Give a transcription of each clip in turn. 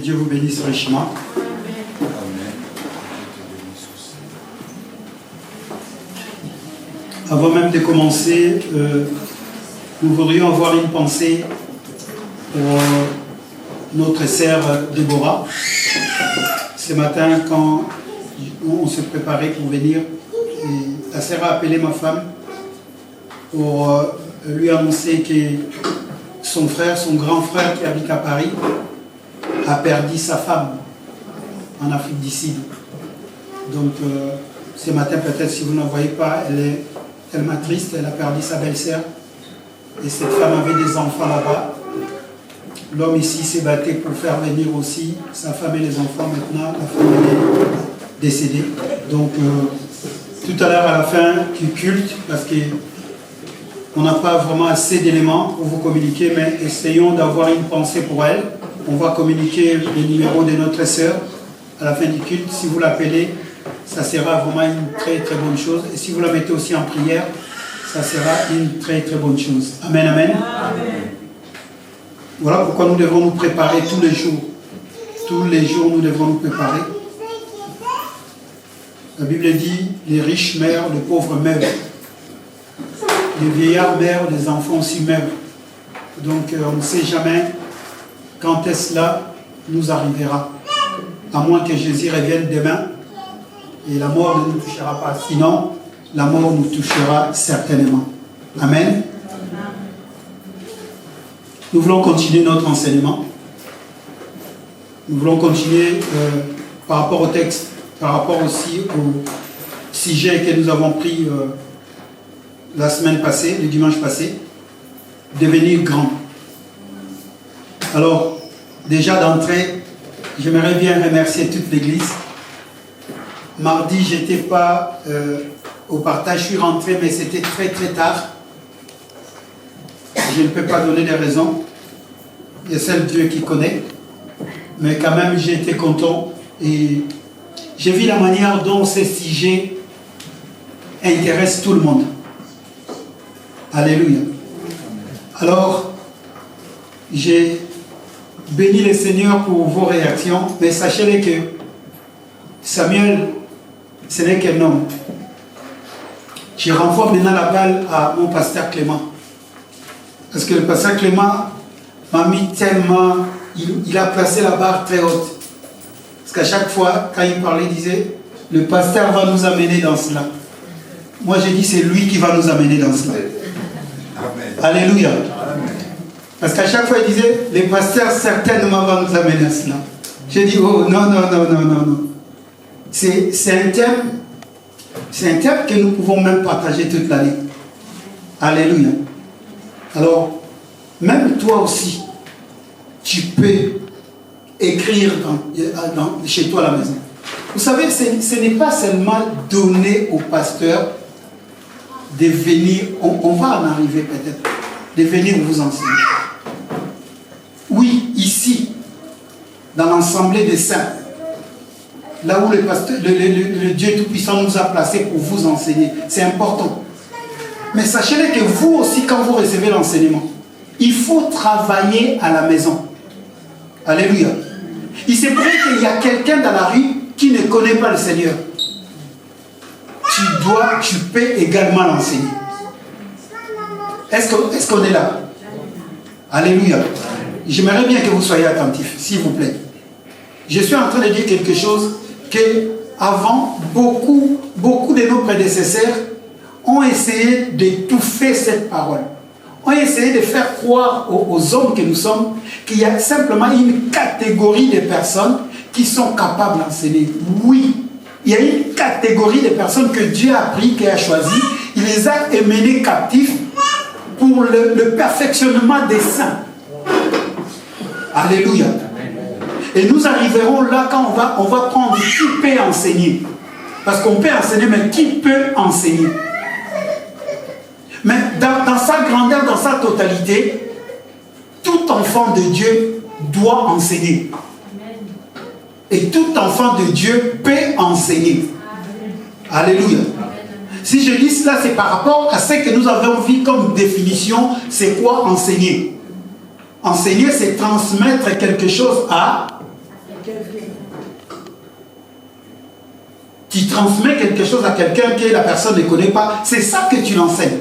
Dieu vous bénisse richement. Avant même de commencer, nous voudrions avoir une pensée pour notre sœur Déborah. Ce matin, quand on se préparait pour venir, la sœur a appelé ma femme pour lui annoncer que son frère, son grand frère qui habite à Paris, a perdu sa femme en Afrique du Sud. Donc, ce matin, peut-être si vous ne la voyez pas, elle est tellement triste, elle a perdu sa belle-sœur. Et cette femme avait des enfants là-bas. L'homme ici s'est battu pour faire venir aussi sa femme et les enfants. Maintenant, la femme est décédée. Donc, tout à l'heure, à la fin du culte, parce qu'on n'a pas vraiment assez d'éléments pour vous communiquer, mais essayons d'avoir une pensée pour elle. On va communiquer le numéro de notre sœur à la fin du culte. Si vous l'appelez, ça sera vraiment une très très bonne chose. Et si vous la mettez aussi en prière, ça sera une très très bonne chose. Amen, amen. Amen. Voilà pourquoi nous devons nous préparer tous les jours. Tous les jours, nous devons nous préparer. La Bible dit, les riches meurent, les pauvres meurent. Les vieillards meurent, les enfants aussi meurent. Donc on ne sait jamais quand est-ce là nous arrivera. À moins que Jésus revienne demain. Et la mort ne nous touchera pas. Sinon, la mort nous touchera certainement. Amen. Nous voulons continuer notre enseignement. Nous voulons continuer par rapport au texte, par rapport aussi au sujet que nous avons pris la semaine passée, le dimanche passé, devenir grand. Alors, déjà d'entrée, j'aimerais bien remercier toute l'Église. Mardi, je n'étais pas au partage, je suis rentré, mais c'était très très tard. Je ne peux pas donner des raisons. Il y a seul Dieu qui connaît. Mais quand même, j'ai été content. Et j'ai vu la manière dont ces sujets intéressent tout le monde. Alléluia. Alors, j'ai béni le Seigneur pour vos réactions. Mais sachez-le que Samuel, ce n'est qu'un homme. Je renvoie maintenant la balle à mon pasteur Clément. Parce que le pasteur Clément m'a mis tellement... Il a placé la barre très haute. Parce qu'à chaque fois, quand il parlait, il disait, le pasteur va nous amener dans cela. Moi, j'ai dit, c'est lui qui va nous amener dans cela. Amen. Alléluia. Amen. Parce qu'à chaque fois, il disait, le pasteur certainement va nous amener à cela. J'ai dit, oh, non. C'est un thème que nous pouvons même partager toute l'année. Alléluia. Alors, même toi aussi, tu peux écrire chez toi à la maison. Vous savez, ce n'est pas seulement donner au pasteur de venir, on va en arriver peut-être, de venir vous enseigner. Oui, ici, dans l'assemblée des saints, là où le Dieu Tout-Puissant nous a placés pour vous enseigner, c'est important. Mais sachez que vous aussi, quand vous recevez l'enseignement, il faut travailler à la maison. Alléluia. Il se pourrait qu'il y a quelqu'un dans la rue qui ne connaît pas le Seigneur. Tu peux également l'enseigner. Est-ce qu'on est là? Alléluia. J'aimerais bien que vous soyez attentifs, s'il vous plaît. Je suis en train de dire quelque chose que avant, beaucoup de nos prédécesseurs ont essayé d'étouffer cette parole. Ont essayé de faire croire aux hommes que nous sommes qu'il y a simplement une catégorie de personnes qui sont capables d'enseigner. Oui, il y a une catégorie de personnes que Dieu a pris, qu'il a choisi. Il les a emmenés captifs pour le perfectionnement des saints. Alléluia. Et nous arriverons là quand on va prendre qui peut enseigner. Parce qu'on peut enseigner, mais qui peut enseigner? Mais dans sa grandeur, dans sa totalité, tout enfant de Dieu doit enseigner. Et tout enfant de Dieu peut enseigner. Alléluia. Si je dis cela, c'est par rapport à ce que nous avons vu comme définition, c'est quoi enseigner? Enseigner, c'est transmettre quelque chose à Tu transmets quelque chose à quelqu'un que la personne ne connaît pas. C'est ça que tu l'enseignes.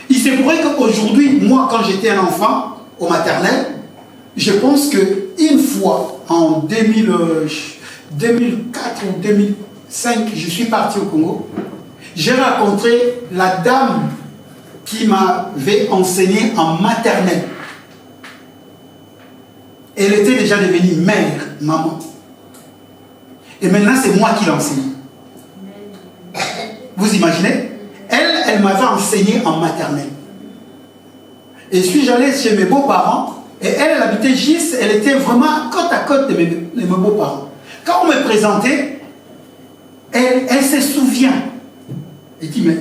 Il se pourrait qu'aujourd'hui, moi, quand j'étais un enfant au maternel, je pense qu'une fois, en 2004 ou 2005, je suis parti au Congo. J'ai rencontré la dame qui m'avait enseigné en maternelle. Elle était déjà devenue mère, maman. Et maintenant, c'est moi qui l'enseigne. Vous imaginez? Elle m'avait enseigné en maternelle. Et puis j'allais chez mes beaux-parents, et elle habitait juste, elle était vraiment côte à côte de mes beaux-parents. Quand on me présentait, elle se souvient. Elle dit, mais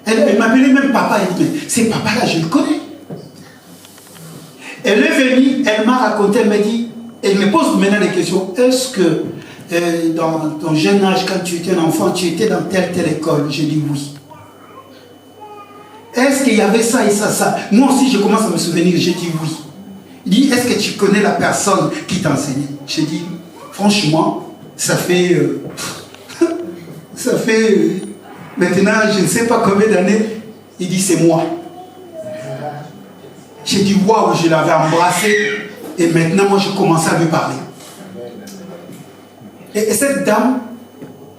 elle m'appelait même papa. Elle dit, mais c'est papa là, je le connais. Elle est venue, elle m'a raconté, elle m'a dit, elle me pose maintenant des questions. Est-ce que dans ton jeune âge, quand tu étais un enfant, tu étais dans telle école? J'ai dit oui. Est-ce qu'il y avait ça et ça, ça? Moi aussi, je commence à me souvenir, j'ai dit oui. Il dit, est-ce que tu connais la personne qui t'a enseigné? J'ai dit, franchement, ça fait maintenant, je ne sais pas combien d'années. Il dit, c'est moi. J'ai dit, waouh, je l'avais embrassé. Et maintenant, moi, je commençais à lui parler. Et cette dame,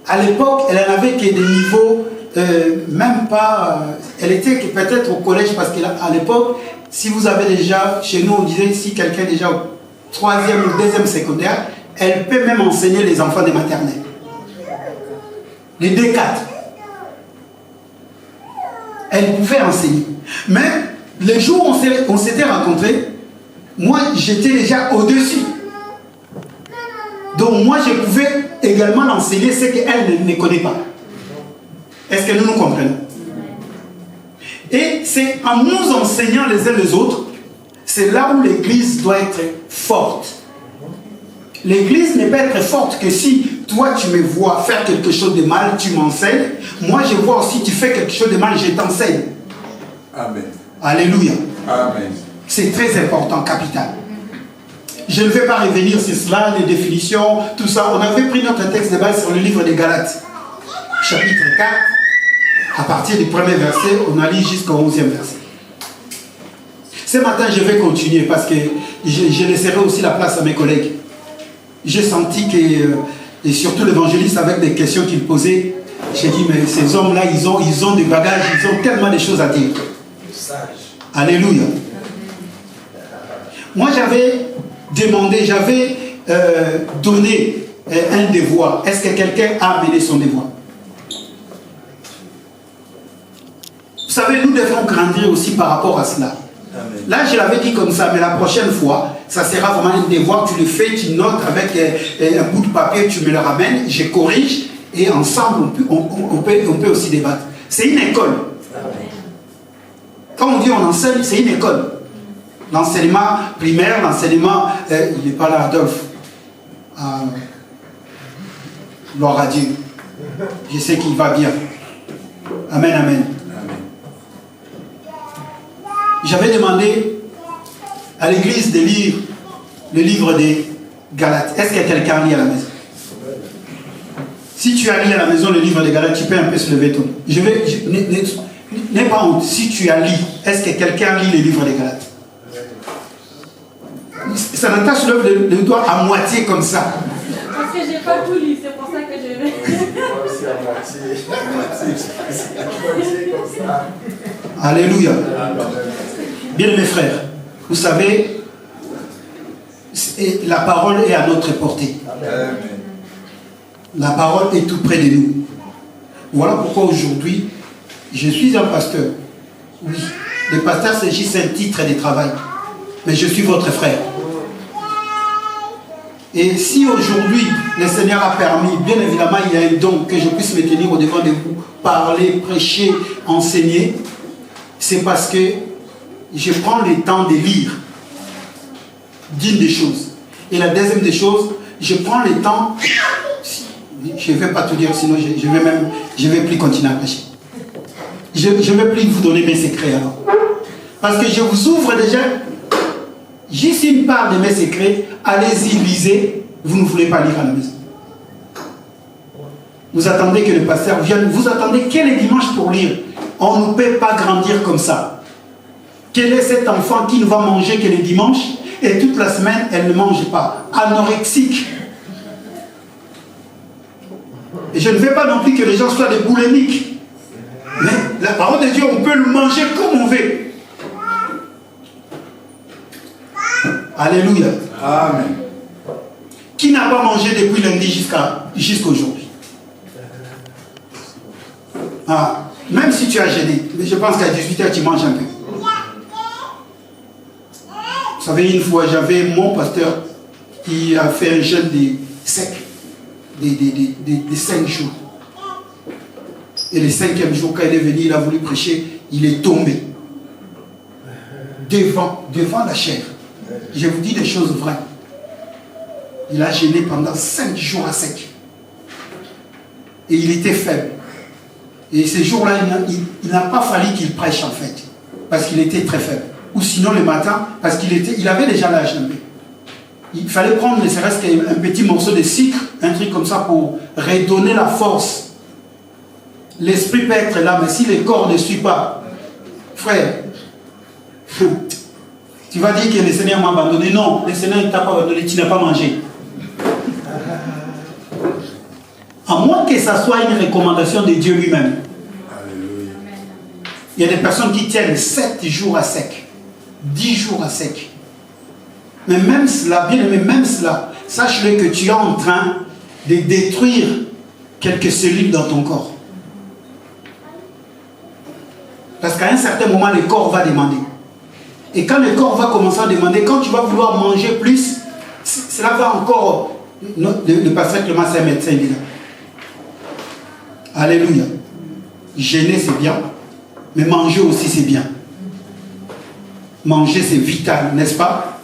à l'époque, elle n'en avait que des niveaux, même pas... elle était peut-être au collège, parce qu'à l'époque, si vous avez déjà, chez nous, on disait, si quelqu'un est déjà au 3e ou 2e secondaire, elle peut même enseigner les enfants des maternelles. Les D4. Elle pouvait enseigner. Mais, le jour où on s'était rencontrés, moi, j'étais déjà au-dessus. Donc, moi, je pouvais également l'enseigner ce qu'elle ne connaît pas. Est-ce que nous nous comprenons? Et c'est en nous enseignant les uns les autres, c'est là où l'Église doit être forte. L'Église ne peut être forte que si toi, tu me vois faire quelque chose de mal, tu m'enseignes. Moi, je vois aussi, tu fais quelque chose de mal, je t'enseigne. Amen. Alléluia. Amen. C'est très important, capital. Je ne vais pas revenir sur cela, les définitions, tout ça. On avait pris notre texte de base sur le livre des Galates, chapitre 4. À partir du premier verset, on a lu jusqu'au 11e verset. Ce matin, je vais continuer parce que je laisserai aussi la place à mes collègues. J'ai senti que, et surtout l'évangéliste avec des questions qu'il posait, j'ai dit, mais ces hommes-là, ils ont des bagages, ils ont tellement de choses à dire. Alléluia. Moi, j'avais demandé, j'avais donné un devoir. Est-ce que quelqu'un a amené son devoir? Vous savez, nous devons grandir aussi par rapport à cela. Amen. Là, je l'avais dit comme ça, mais la prochaine fois, ça sera vraiment un devoir. Tu le fais, tu notes avec un bout de papier, tu me le ramènes, je corrige, et ensemble, on peut aussi débattre. C'est une école. Amen. Quand on dit on enseigne, c'est une école. L'enseignement primaire, l'enseignement... il n'est pas là, Adolphe. Gloire à Dieu. Je sais qu'il va bien. Amen, amen. J'avais demandé à l'église de lire le livre des Galates. Est-ce que quelqu'un lit à la maison? Si tu as lu à la maison le livre des Galates, tu peux un peu se lever tout. N'aie pas honte. Si tu as lu, est-ce que quelqu'un lit le livre des Galates? Sanata se lève le doigt à moitié comme ça. Parce que je n'ai pas tout lu, c'est pour ça que je vais. Moi aussi à moitié comme ça. Alléluia. Bien mes frères, vous savez, la parole est à notre portée. Amen. La parole est tout près de nous. Voilà pourquoi aujourd'hui, je suis un pasteur. Oui, le pasteur, c'est juste un titre de travail. Mais je suis votre frère. Et si aujourd'hui, le Seigneur a permis, bien évidemment, il y a un don que je puisse me tenir au-devant de vous, parler, prêcher, enseigner, c'est parce que je prends le temps de lire d'une des choses. Et la deuxième des choses, je prends le temps, je ne vais pas tout dire, sinon je vais plus continuer à prêcher. Je ne vais plus vous donner mes secrets alors. Parce que je vous ouvre déjà Juste une part de mes secrets, allez-y, lisez. Vous ne voulez pas lire à la maison. Vous attendez que le pasteur vienne. Vous attendez quel est dimanche pour lire. On ne peut pas grandir comme ça. Quel est cet enfant qui ne va manger que le dimanche et toute la semaine, elle ne mange pas? Anorexique. Et je ne veux pas non plus que les gens soient des boulémiques. Mais la parole de Dieu, on peut le manger comme on veut. Alléluia. Amen. Qui n'a pas mangé depuis lundi jusqu'à aujourd'hui? Ah, même si tu as jeûné, mais je pense qu'à 18h tu manges un peu. Vous savez, une fois, j'avais mon pasteur qui a fait un jeûne sec, de 5 jours. Et le 5e jour, quand il est venu, il a voulu prêcher, il est tombé. Devant la chair. Je vous dis des choses vraies. Il a jeûné pendant 5 jours à sec. Et il était faible. Et ces jours-là, il n'a pas fallu qu'il prêche en fait. Parce qu'il était très faible. Ou sinon le matin, parce qu'il avait déjà l'âge un peu. Il fallait prendre ne serait-ce qu'un petit morceau de sucre, un truc comme ça pour redonner la force. L'esprit peut être là, mais si le corps ne suit pas, frère, tu vas dire que le Seigneur m'a abandonné. Non, le Seigneur ne t'a pas abandonné, tu n'as pas mangé. À moins que ça soit une recommandation de Dieu lui-même. Alléluia. Il y a des personnes qui tiennent 7 jours à sec, 10 jours à sec. Mais même cela, bien aimé, même cela, sache-le que tu es en train de détruire quelques cellules dans ton corps. Parce qu'à un certain moment, le corps va demander. Et quand le corps va commencer à demander, quand tu vas vouloir manger plus, cela va encore... Le pasteur Clément, c'est un médecin, il est là. Alléluia. Jeûner, c'est bien. Mais manger aussi, c'est bien. Manger, c'est vital, n'est-ce pas?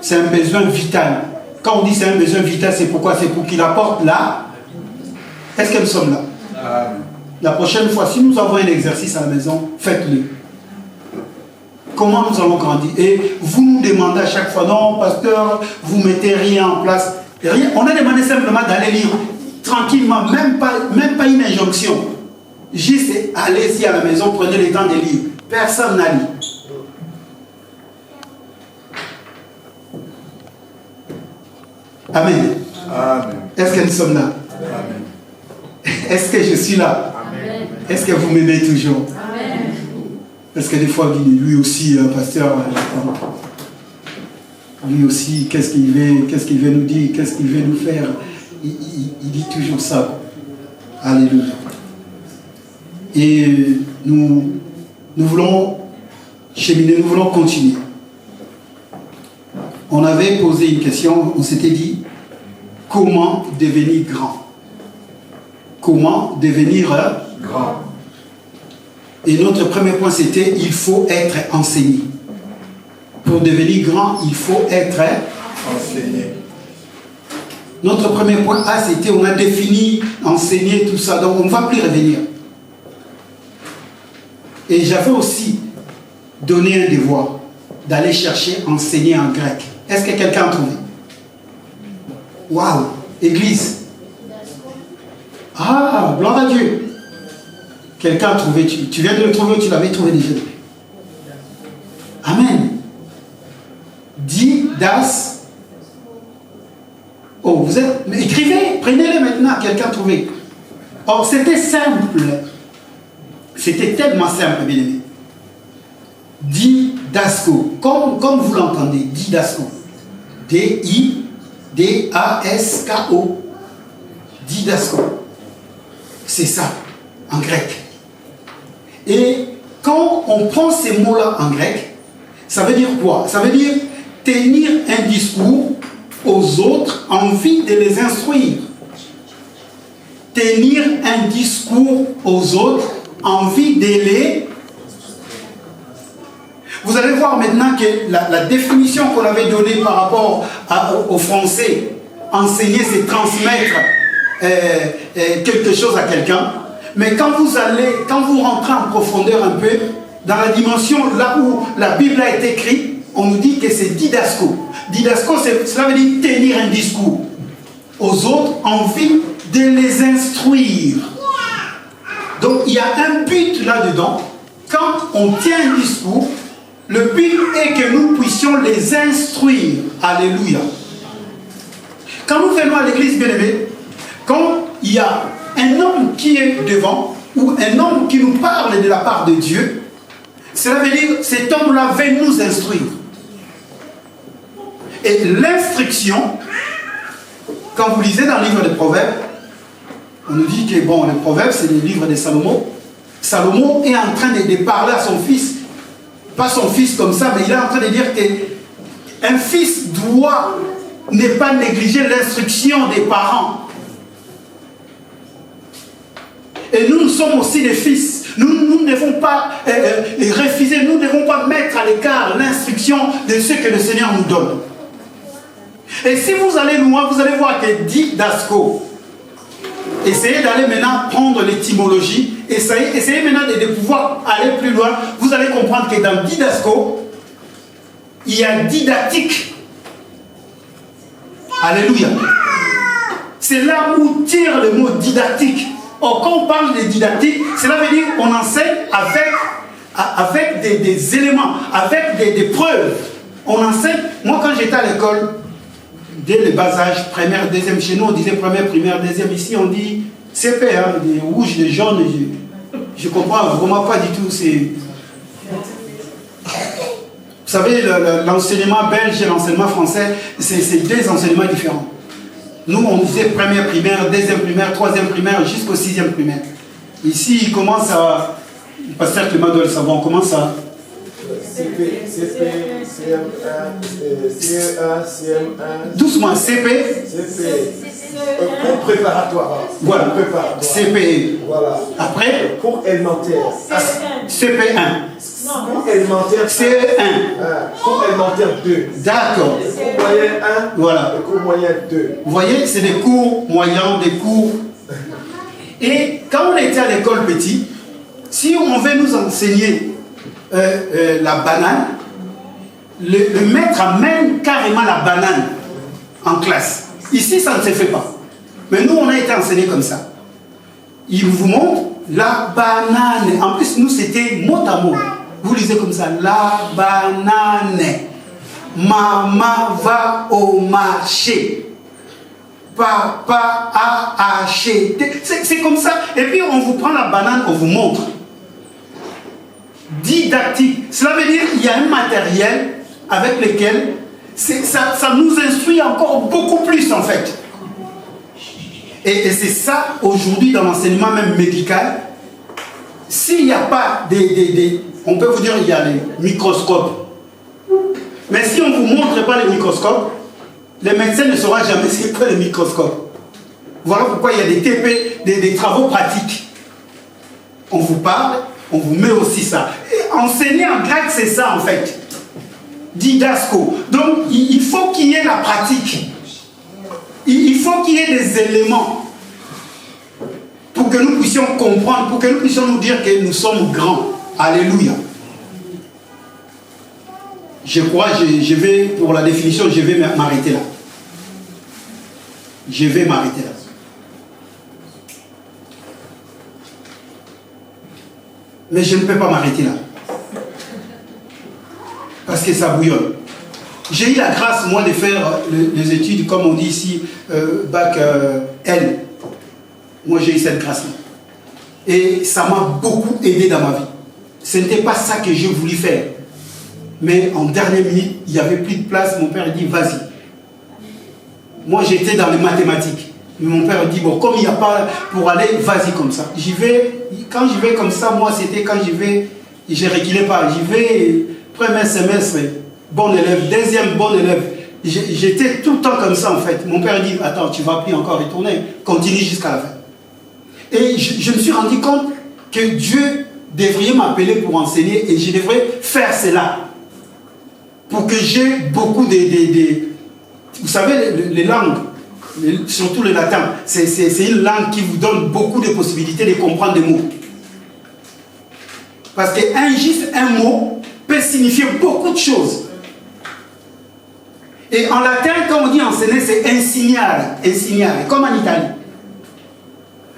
C'est un besoin vital. Quand on dit c'est un besoin vital, c'est pourquoi? C'est pour qu'il apporte là. Est-ce que nous sommes là? Amen. La prochaine fois, si nous avons un exercice à la maison, faites-le. Comment nous allons grandir? Et vous nous demandez à chaque fois, non, pasteur, vous mettez rien en place. Rien. On a demandé simplement d'aller lire tranquillement, même pas une injonction. Juste, allez-y à la maison, prenez le temps de lire. Personne n'a lu. Amen. Amen. Est-ce que nous sommes là? Amen. Est-ce que je suis là? Amen. Est-ce que vous m'aimez toujours? Amen. Parce que des fois, lui aussi, pasteur, lui aussi, qu'est-ce qu'il veut nous dire, qu'est-ce qu'il veut nous faire? Il dit toujours ça. Alléluia. Et nous voulons cheminer, nous voulons continuer. On avait posé une question, on s'était dit, comment devenir grand? Comment devenir Grand. Et notre premier point, c'était, il faut être enseigné. Pour devenir grand, il faut être Enseigné. Notre premier point A, c'était, on a défini, enseigné, tout ça. Donc, on ne va plus revenir. Et j'avais aussi donné un devoir d'aller chercher, enseigner en grec. Est-ce que quelqu'un a trouvé? Waouh! Église. Ah, gloire à Dieu. Quelqu'un a trouvé. Tu viens de le trouver ou tu l'avais trouvé déjà? Amen. Didas. Oh, vous êtes... Mais écrivez, prenez-les maintenant. Quelqu'un a trouvé. Or, c'était simple. C'était tellement simple, bien aimé. Didasco. Comme vous l'entendez, didasco. D-I-D-A-S-K-O. Didasco. C'est ça, en grec. Et quand on prend ces mots-là en grec, ça veut dire quoi? Ça veut dire tenir un discours aux autres en vue de les instruire. Tenir un discours aux autres en vue de les... Vous allez voir maintenant que la définition qu'on avait donnée par rapport au français, enseigner, c'est transmettre quelque chose à quelqu'un. Mais quand vous rentrez en profondeur un peu, dans la dimension là où la Bible a été écrite, on nous dit que c'est didasco. Didasco, cela veut dire tenir un discours aux autres en vue de les instruire. Donc il y a un but là-dedans. Quand on tient un discours, le but est que nous puissions les instruire. Alléluia. Quand nous venons à l'église bien-aimée, quand il y a un homme qui est devant, ou un homme qui nous parle de la part de Dieu, cela veut dire que cet homme-là va nous instruire. Et l'instruction, quand vous lisez dans le livre des Proverbes, on nous dit que bon, les Proverbes, c'est le livre de Salomon. Salomon est en train de parler à son fils, pas son fils comme ça, mais il est en train de dire qu'un fils doit ne pas négliger l'instruction des parents. Et nous sommes aussi des fils. Nous ne devons pas refuser, nous ne devons pas mettre à l'écart l'instruction de ce que le Seigneur nous donne. Et si vous allez loin, vous allez voir que didasco. Essayez d'aller maintenant prendre l'étymologie, essayez maintenant de pouvoir aller plus loin. Vous allez comprendre que dans didasco, il y a didactique. Alléluia. C'est là où tire le mot didactique. Or, quand on parle de didactique, cela veut dire qu'on enseigne avec des éléments, avec des preuves. On enseigne. Moi, quand j'étais à l'école, dès le bas âge, première, deuxième, chez nous, on disait première, deuxième. Ici, on dit CP, hein, des rouges, des jaunes. Je comprends vraiment pas du tout. Vous savez, l'enseignement belge et l'enseignement français, c'est deux enseignements différents. Nous, on disait première primaire, deuxième primaire, troisième primaire, jusqu'au sixième primaire. Ici, il commence à... Le pasteur Clément doit le savoir, on commence à... CP, CM1, CE1, CM1. Doucement, CP. Cours préparatoire. Voilà. Préparatoire. CPE. Voilà. Après, cours élémentaire. CP1. Cours élémentaire. CE1. Cours élémentaire 2. D'accord. Cours moyen 1. Voilà. Et cours moyen 2. Vous voyez, c'est des cours moyens, des cours. Et quand on était à l'école petit, si on veut nous enseigner la banane, le maître amène carrément la banane en classe. Ici, ça ne se fait pas. Mais nous, on a été enseignés comme ça. Il vous montre la banane. En plus, nous, c'était mot à mot. Vous lisez comme ça, la banane. Maman va au marché. Papa a acheté. C'est comme ça. Et puis, on vous prend la banane, on vous montre. Didactique. Cela veut dire qu'il y a un matériel avec lequel ça nous instruit encore beaucoup plus en fait. Et c'est ça aujourd'hui dans l'enseignement même médical. S'il n'y a pas on peut vous dire il y a les microscopes. Mais si on ne vous montre pas les microscopes, les médecins ne sauront jamais ce qu'est le microscope. Voilà pourquoi il y a des TP, des travaux pratiques. On vous parle, on vous met aussi ça. Et enseigner en grec, c'est ça en fait. Didasco. Donc, il faut qu'il y ait la pratique. Il faut qu'il y ait des éléments pour que nous puissions comprendre, pour que nous puissions nous dire que nous sommes grands. Alléluia. Je crois, je vais, pour la définition, je vais m'arrêter là. Je vais m'arrêter là. Mais je ne peux pas m'arrêter là. Parce que ça bouillonne. J'ai eu la grâce, moi, de faire les études, comme on dit ici, bac L. Moi, j'ai eu cette grâce-là. Et ça m'a beaucoup aidé dans ma vie. Ce n'était pas ça que j'ai voulu faire. Mais en dernière minute, il n'y avait plus de place. Mon père dit, vas-y. Moi, j'étais dans les mathématiques. Mais mon père dit, bon, comme il n'y a pas pour aller, vas-y comme ça. J'y vais. Quand j'y vais comme ça, moi, c'était quand j'y vais, je ne reculais pas. J'y vais, premier semestre, bon élève, deuxième, bon élève. J'étais tout le temps comme ça, en fait. Mon père dit, attends, tu ne vas plus encore retourner. Continue jusqu'à la fin. Et je me suis rendu compte que Dieu devrait m'appeler pour enseigner et je devrais faire cela. Pour que j'ai beaucoup de vous savez, les langues, surtout le latin, c'est une langue qui vous donne beaucoup de possibilités de comprendre des mots. Parce juste un mot peut signifier beaucoup de choses. Et en latin, quand on dit enseigner, c'est insignare, insignare, comme en Italie.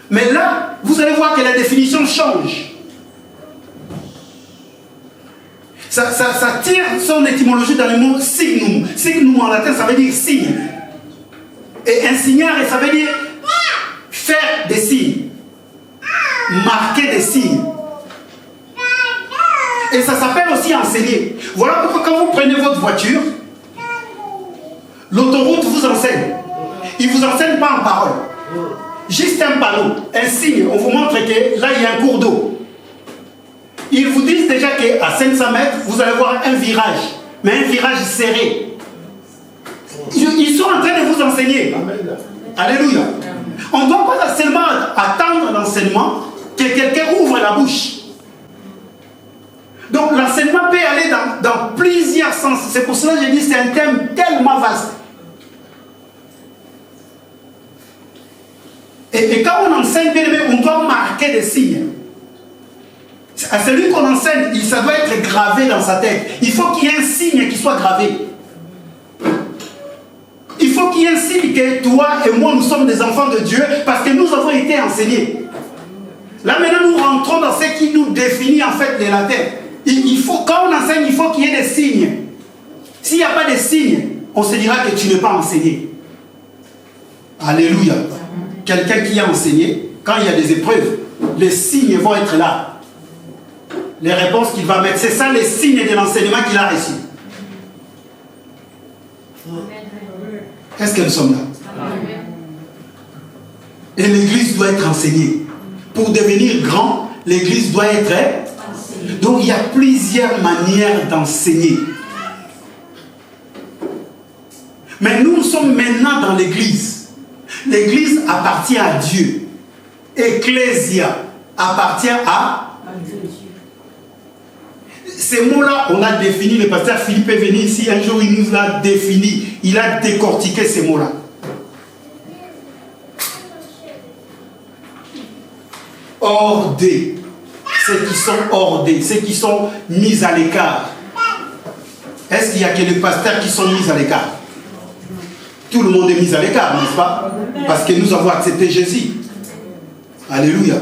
Mais là, vous allez voir que la définition change. Ça tire son étymologie dans le mot signum. Signum en latin, ça veut dire signe. Et insignare, ça veut dire faire des signes. Marquer des signes. Et ça s'appelle aussi enseigner. Voilà pourquoi quand vous prenez votre voiture, l'autoroute vous enseigne. Il ne vous enseigne pas en parole. Juste un panneau, un signe, on vous montre que là il y a un cours d'eau. Ils vous disent déjà qu'à 500 mètres, vous allez voir un virage, mais un virage serré. Ils sont en train de vous enseigner. Amen. Alléluia. On ne doit pas seulement attendre l'enseignement que quelqu'un ouvre la bouche. Donc l'enseignement peut aller dans plusieurs sens. C'est pour cela que je dis que c'est un thème tellement vaste. Et quand on enseigne, bien aimé, on doit marquer des signes. À celui qu'on enseigne, ça doit être gravé dans sa tête. Il faut qu'il y ait un signe qui soit gravé. Il faut qu'il y ait un signe que toi et moi, nous sommes des enfants de Dieu parce que nous avons été enseignés. Là maintenant, nous rentrons dans ce qui nous définit en fait les latins. Quand on enseigne, il faut qu'il y ait des signes. S'il n'y a pas de signes, on se dira que tu n'es pas enseigné. Alléluia. Quelqu'un qui a enseigné, quand il y a des épreuves, les signes vont être là. Les réponses qu'il va mettre, c'est ça les signes de l'enseignement qu'il a reçu. Est-ce que nous sommes là? Et l'église doit être enseignée. Pour devenir grand, l'église doit être... Donc il y a plusieurs manières d'enseigner. Mais nous sommes maintenant dans l'église. L'église appartient à Dieu. Ecclésia appartient à Dieu. Ces mots-là, on a défini, le pasteur Philippe est venu ici, un jour il nous a défini, il a décortiqué ces mots-là. Ordés, ceux qui sont ordés, ceux qui sont mis à l'écart. Est-ce qu'il y a que les pasteurs qui sont mis à l'écart? Tout le monde est mis à l'écart, n'est-ce pas? Parce que nous avons accepté Jésus. Alléluia.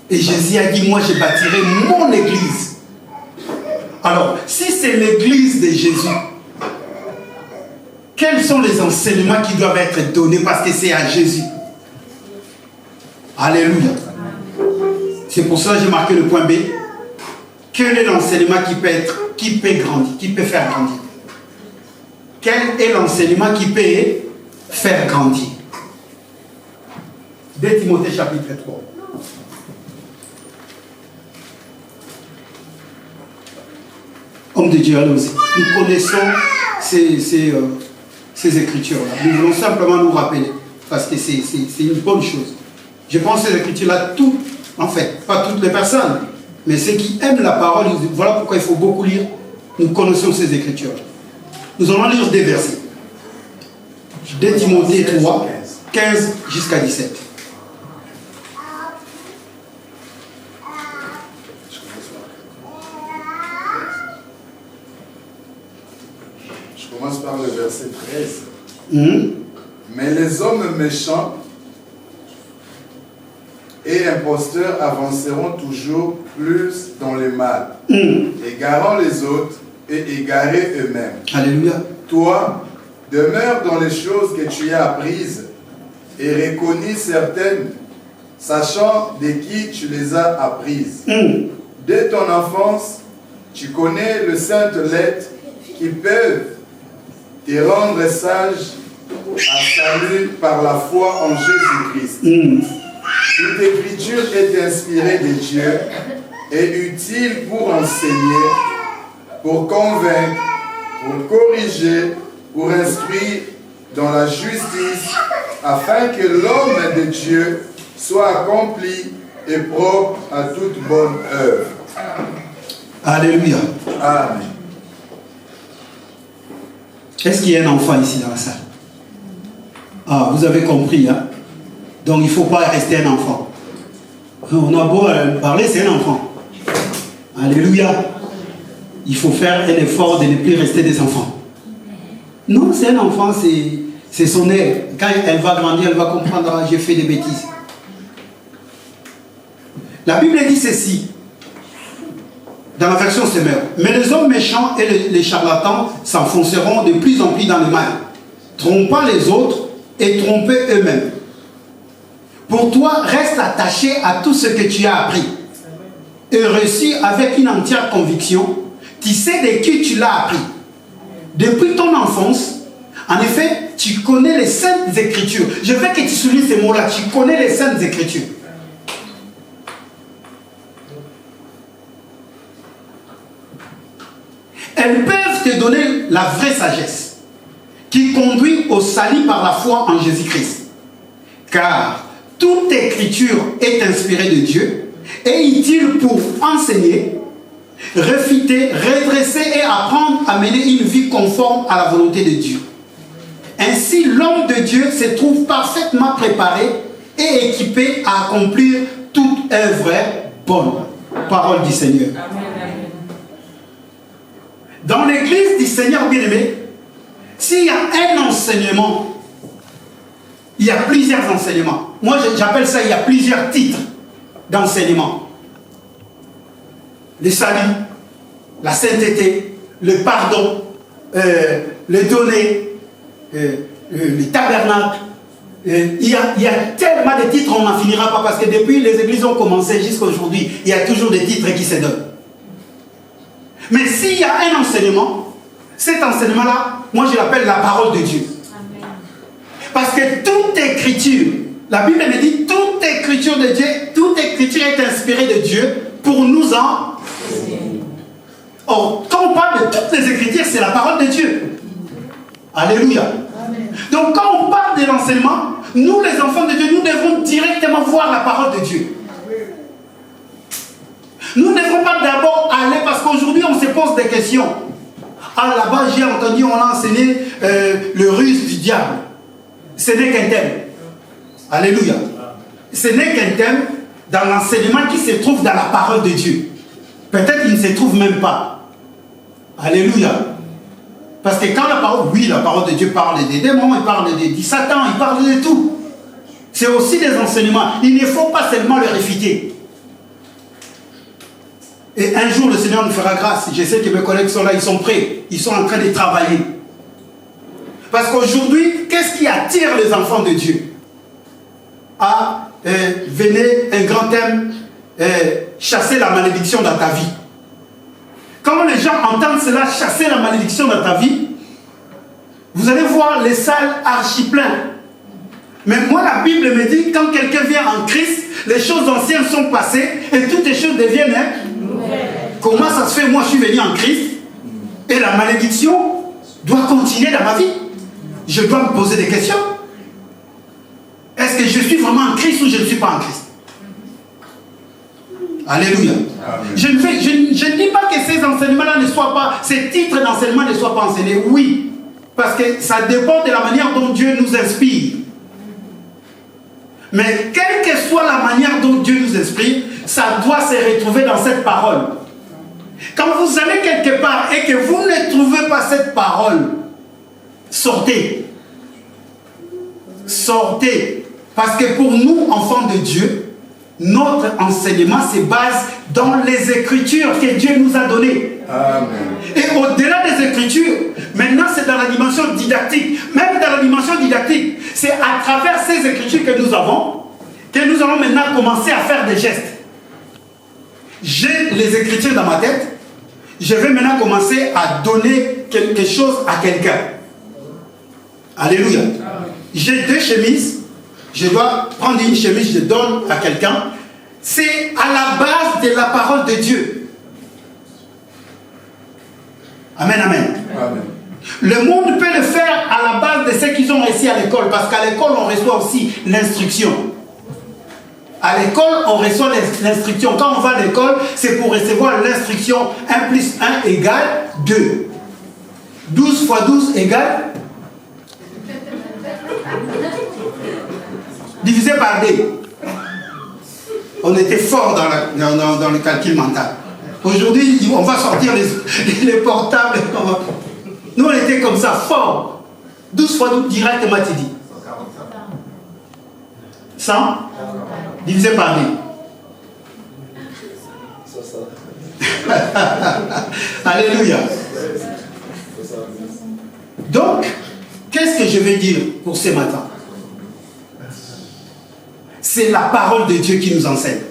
Et Jésus a dit, moi je bâtirai mon église. Alors, si c'est l'église de Jésus, quels sont les enseignements qui doivent être donnés parce que c'est à Jésus? Alléluia. C'est pour ça que j'ai marqué le point B. Quel est l'enseignement qui peut grandir, qui peut faire grandir? Quel est l'enseignement qui peut faire grandir? 2 Timothée chapitre 3. Homme de Dieu, allons-y. Nous connaissons ces écritures-là. Nous voulons simplement nous rappeler, parce que c'est une bonne chose. Je pense que ces écritures-là, en fait, pas toutes les personnes, mais ceux qui aiment la parole, voilà pourquoi il faut beaucoup lire. Nous connaissons ces écritures-là. Nous allons lire des versets. 2 Timothée 3, 15 jusqu'à 17. Je commence par le verset 13. Mais les hommes méchants et imposteurs avanceront toujours plus dans le mal, égarant les autres et égarés eux-mêmes. Alléluia. Toi, demeure dans les choses que tu as apprises et reconnus certaines, sachant de qui tu les as apprises. Dès ton enfance, tu connais les saintes lettres qui peuvent te rendre sage à salut par la foi en Jésus-Christ. Toute écriture est inspirée de Dieu et utile pour enseigner, pour convaincre, pour corriger, pour instruire dans la justice, afin que l'homme de Dieu soit accompli et propre à toute bonne œuvre. Alléluia. Amen. Est-ce qu'il y a un enfant ici dans la salle? Ah, vous avez compris, hein? Donc il ne faut pas rester un enfant. On a beau parler, c'est un enfant. Alléluia. Il faut faire un effort de ne plus rester des enfants. Non, c'est un enfant, c'est son air. Quand elle va grandir, elle va comprendre, ah, j'ai fait des bêtises. La Bible dit ceci, dans la version Semeur. Mais les hommes méchants et les charlatans s'enfonceront de plus en plus dans le mal, trompant les autres et trompés eux-mêmes. Pour toi, reste attaché à tout ce que tu as appris et reçu avec une entière conviction. Tu sais de qui tu l'as appris. Depuis ton enfance, en effet, tu connais les Saintes Écritures. Je veux que tu soulignes ces mots-là. Tu connais les Saintes Écritures. Elles peuvent te donner la vraie sagesse qui conduit au salut par la foi en Jésus-Christ. Car toute écriture est inspirée de Dieu et utile pour enseigner, réfuter, redresser et apprendre à mener une vie conforme à la volonté de Dieu. Ainsi, l'homme de Dieu se trouve parfaitement préparé et équipé à accomplir toute œuvre bonne. Parole du Seigneur. Dans l'église du Seigneur bien-aimé, s'il y a un enseignement, il y a plusieurs enseignements. Moi, j'appelle ça, il y a plusieurs titres d'enseignement. Le salut, la sainteté, le pardon, le donner, le tabernacle. Il y a tellement de titres, on n'en finira pas parce que depuis les églises ont commencé jusqu'à aujourd'hui, il y a toujours des titres qui se donnent. Mais s'il y a un enseignement, cet enseignement-là, moi je l'appelle la parole de Dieu. Amen. Parce que toute écriture, la Bible me dit, toute écriture de Dieu, toute écriture est inspirée de Dieu pour nous en... Or, quand on parle de toutes les écritures, c'est la parole de Dieu. Alléluia. Amen. Donc quand on parle de l'enseignement, nous les enfants de Dieu, nous devons directement voir la parole de Dieu. Nous ne devons pas d'abord aller, parce qu'aujourd'hui on se pose des questions. Ah, là-bas j'ai entendu, on a enseigné le ruse du diable. Ce n'est qu'un thème. Alléluia. Ce n'est qu'un thème dans l'enseignement qui se trouve dans la parole de Dieu. Peut-être qu'il ne se trouve même pas. Alléluia. Parce que quand la parole, oui, la parole de Dieu parle des démons, il parle de Satan, il parle de tout. C'est aussi des enseignements. Il ne faut pas seulement le réfuter. Et un jour, le Seigneur nous fera grâce. Je sais que mes collègues sont là, ils sont prêts. Ils sont en train de travailler. Parce qu'aujourd'hui, qu'est-ce qui attire les enfants de Dieu? Ah, venez, un grand thème, chasser la malédiction dans ta vie. Quand les gens entendent cela, chasser la malédiction dans ta vie, vous allez voir les salles archi pleines. Mais moi, la Bible me dit, quand quelqu'un vient en Christ, les choses anciennes sont passées et toutes les choses deviennent nouvelles. Comment ça se fait? Moi, je suis venu en Christ et la malédiction doit continuer dans ma vie. Je dois me poser des questions. Est-ce que je suis vraiment en Christ ou je ne suis pas en Christ? Alléluia. Je ne dis pas que ces enseignements-là ne soient pas, ces titres d'enseignement ne soient pas enseignés. Oui, parce que ça dépend de la manière dont Dieu nous inspire. Mais quelle que soit la manière dont Dieu nous inspire, ça doit se retrouver dans cette parole. Quand vous allez quelque part et que vous ne trouvez pas cette parole, sortez. Sortez. Parce que pour nous, enfants de Dieu, notre enseignement se base dans les Écritures que Dieu nous a données. Amen. Et au-delà des Écritures, maintenant c'est dans la dimension didactique. Même dans la dimension didactique, c'est à travers ces Écritures que nous avons maintenant commencé à faire des gestes. J'ai les Écritures dans ma tête. Je vais maintenant commencer à donner quelque chose à quelqu'un. Alléluia. J'ai 2 chemises. Je dois prendre une chemise, je donne à quelqu'un. C'est à la base de la parole de Dieu. Amen, amen. Amen. Le monde peut le faire à la base de ce qu'ils ont reçu à l'école. Parce qu'à l'école, on reçoit aussi l'instruction. À l'école, on reçoit l'instruction. Quand on va à l'école, c'est pour recevoir l'instruction 1 plus 1 égale 2. 12 fois 12 égale divisé par 2. On était fort dans le calcul mental. Aujourd'hui, on va sortir les portables. Nous, on était comme ça, fort. 12 fois 12, directement tu dis. 100 divisé par 2. Alléluia. Donc, qu'est-ce que je vais dire pour ce matin? C'est la parole de Dieu qui nous enseigne.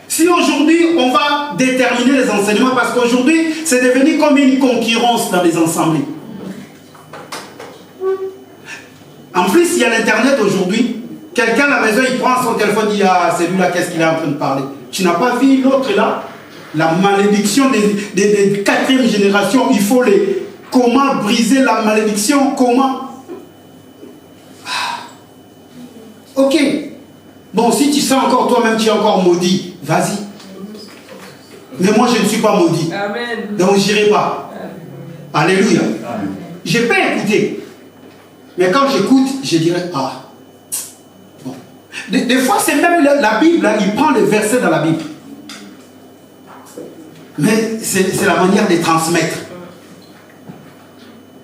Si aujourd'hui, on va déterminer les enseignements, parce qu'aujourd'hui, c'est devenu comme une concurrence dans les assemblées. En plus, il y a l'Internet aujourd'hui. Quelqu'un à la maison, il prend son téléphone, il dit, ah, c'est lui-là, qu'est-ce qu'il est en train de parler? Tu n'as pas vu l'autre là? La malédiction des quatrième génération, il faut les... Comment briser la malédiction? Comment? Ok. Bon, si tu sens encore toi-même, tu es encore maudit, vas-y. Mais moi, je ne suis pas maudit. Amen. Donc, je n'irai pas. Alléluia. Je peux écouter. Mais quand j'écoute, je dirais, ah. Bon. Des fois, c'est même la Bible, là, il prend les versets dans la Bible. Mais c'est la manière de transmettre.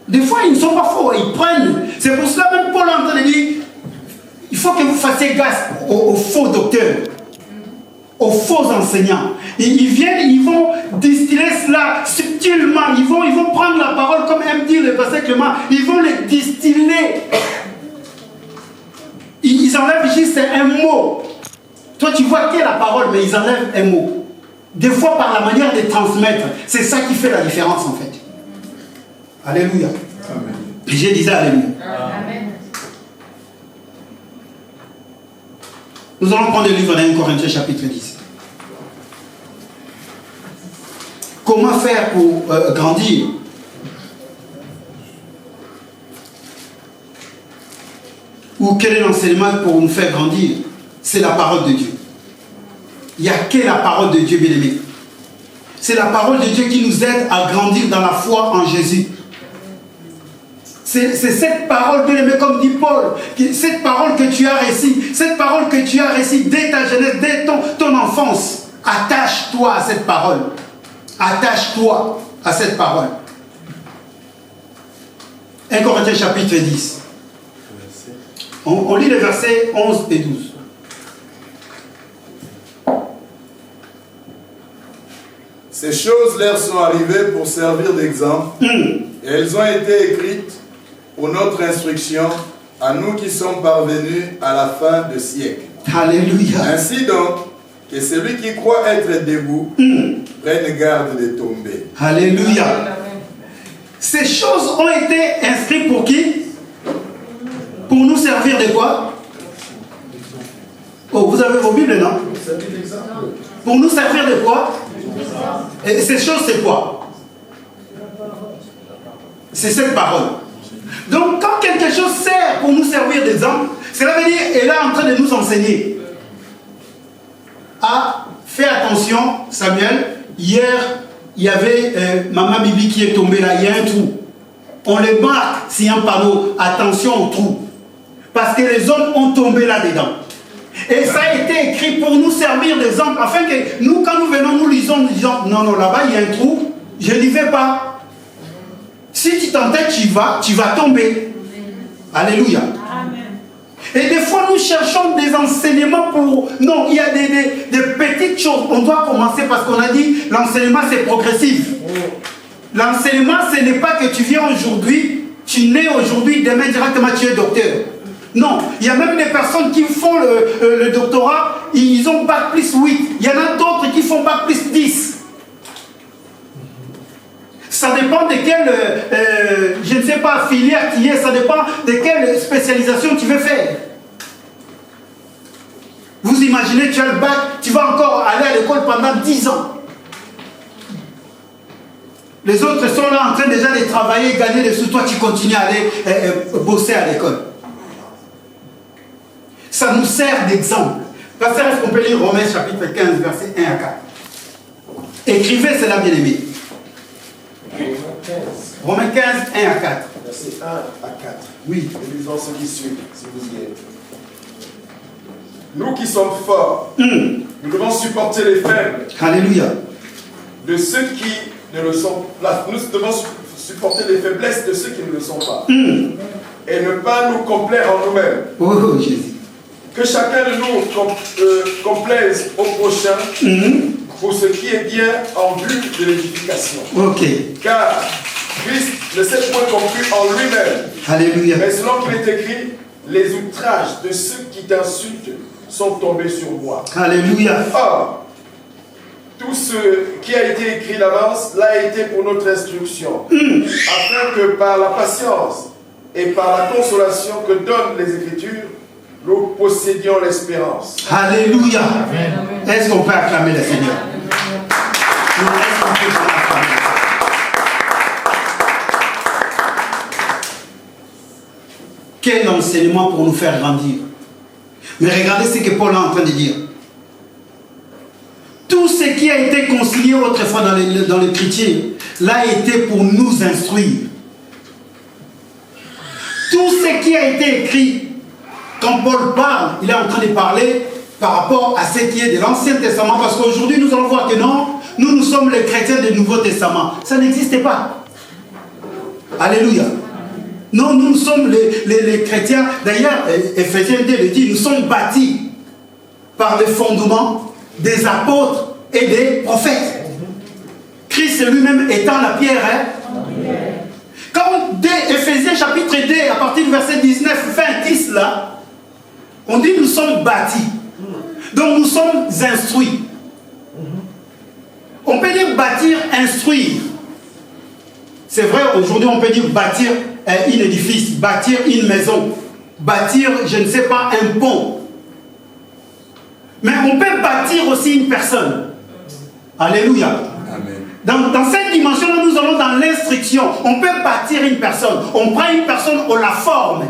Des fois, ils ne sont pas faux, ils prennent. C'est pour cela même Paul est en train de dire, il faut que vous fassiez gaffe aux faux docteurs, aux faux enseignants. Ils viennent, ils vont distiller cela subtilement. Ils vont prendre la parole, comme aime dire le pasteur Clément, ils vont les distiller. Ils enlèvent juste un mot. Toi, tu vois quelle est la parole, mais ils enlèvent un mot. Des fois, par la manière de transmettre, c'est ça qui fait la différence, en fait. Alléluia. Amen. J'ai dit ça, alléluia. Amen. Nous allons prendre le livre d'1 Corinthiens chapitre 10. Comment faire pour grandir? Ou quel est l'enseignement pour nous faire grandir? C'est la parole de Dieu. Il n'y a que la parole de Dieu, bien-aimé. C'est la parole de Dieu qui nous aide à grandir dans la foi en Jésus. C'est cette parole, bien-aimé, comme dit Paul, cette parole que tu as reçue, cette parole que tu as reçue dès ta jeunesse, dès ton enfance. Attache-toi à cette parole. Attache-toi à cette parole. 1 Corinthiens chapitre 10. On lit les versets 11 et 12. Ces choses leur sont arrivées pour servir d'exemple, et elles ont été écrites pour notre instruction, à nous qui sommes parvenus à la fin du siècle. Alléluia. Ainsi donc, que celui qui croit être debout prenne garde de tomber. Alléluia. Ces choses ont été inscrites pour qui? Pour nous servir de quoi? Oh, vous avez vos Bibles, non? Pour nous servir de quoi? Et ces choses, c'est quoi? C'est cette parole. Donc, quand quelque chose sert pour nous servir d'exemple, cela veut dire qu'elle est en train de nous enseigner. Ah, fais attention, Samuel. Hier, il y avait Maman Bibi qui est tombée là, il y a un trou. On le marque, c'est un panneau, attention au trou. Parce que les hommes ont tombé là-dedans. Et ça a été écrit pour nous servir d'exemple, afin que nous, quand nous venons, nous lisons, nous disons, non, non, là-bas, il y a un trou, je n'y vais pas. Si tu t'entêtes, tu vas tomber. Alléluia. Amen. Et des fois, nous cherchons des enseignements pour... Non, il y a des petites choses. On doit commencer parce qu'on a dit, l'enseignement, c'est progressif. L'enseignement, ce n'est pas que tu viens aujourd'hui, tu nais aujourd'hui, demain, directement, tu es docteur. Non, il y a même des personnes qui font le doctorat, ils ont bac plus 8. Il y en a d'autres qui font bac plus 10. Ça dépend de quelle, je ne sais pas, filière tu es, ça dépend de quelle spécialisation tu veux faire. Vous imaginez, tu as le bac, tu vas encore aller à l'école pendant 10 ans. Les autres sont là en train déjà de travailler, gagner des sous, toi tu continues à aller bosser à l'école. Ça nous sert d'exemple. Pasteur, est-ce qu'on peut lire Romains chapitre 15, versets 1 à 4? Écrivez cela, bien-aimé. Romains 15, 1 à 4. Verset 1 à 4. Oui. Et lisons ce qui suit, si vous y êtes. Nous qui sommes forts, nous devons supporter les faibles. Alléluia. De ceux qui ne le sont pas. Nous devons supporter les faiblesses de ceux qui ne le sont pas. Et ne pas nous complaire en nous-mêmes. Oh, Jésus. Que chacun de nous complaise au prochain pour ce qui est bien en vue de l'édification. Ok. Car Christ ne s'est point compris en lui-même. Alléluia. Mais selon qu'il est écrit, les outrages de ceux qui t'insultent sont tombés sur moi. Alléluia. Or, tout ce qui a été écrit d'avance l'a été pour notre instruction, afin que par la patience et par la consolation que donnent les Écritures, nous possédions l'espérance. Alléluia. Est-ce qu'on peut acclamer le Seigneur? Est-ce qu'on peut acclamer? Quel enseignement pour nous faire grandir. Mais regardez ce que Paul est en train de dire. Tout ce qui a été consigné autrefois dans l'Écriture, l'a été pour nous instruire. Tout ce qui a été écrit, quand Paul parle, il est en train de parler par rapport à ce qui est de l'Ancien Testament, parce qu'aujourd'hui nous allons voir que non, nous sommes les chrétiens du Nouveau Testament. Ça n'existait pas. Alléluia. Non, nous sommes les chrétiens. D'ailleurs, Ephésiens 2 le dit, nous sommes bâtis par le fondement des apôtres et des prophètes. Christ lui-même étant la pierre. Quand Ephésiens chapitre 2, à partir du verset 19, fin 10 là, on dit nous sommes bâtis. Donc nous sommes instruits. On peut dire bâtir, instruire. C'est vrai, aujourd'hui on peut dire bâtir un édifice, bâtir une maison, bâtir, je ne sais pas, un pont. Mais on peut bâtir aussi une personne. Alléluia. Amen. Dans cette dimension-là, nous allons dans l'instruction. On peut bâtir une personne. On prend une personne, on la forme.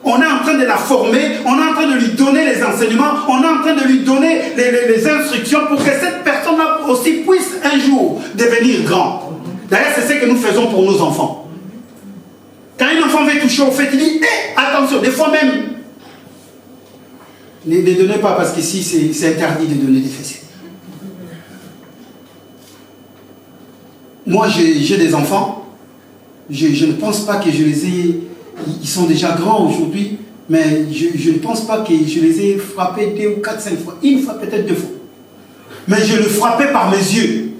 On est en train de la former, on est en train de lui donner les enseignements, on est en train de lui donner les instructions pour que cette personne-là aussi puisse un jour devenir grand. D'ailleurs, c'est ce que nous faisons pour nos enfants. Quand un enfant veut toucher au fait, il dit attention, des fois même, ne les donnez pas parce qu'ici c'est interdit de donner des fessiers. Moi j'ai des enfants, je ne pense pas que je les ai, ils sont déjà grands aujourd'hui, mais je ne pense pas que je les ai frappés 2 ou 4, 5 fois, une fois peut-être 2 fois. Mais je le frappais par mes yeux.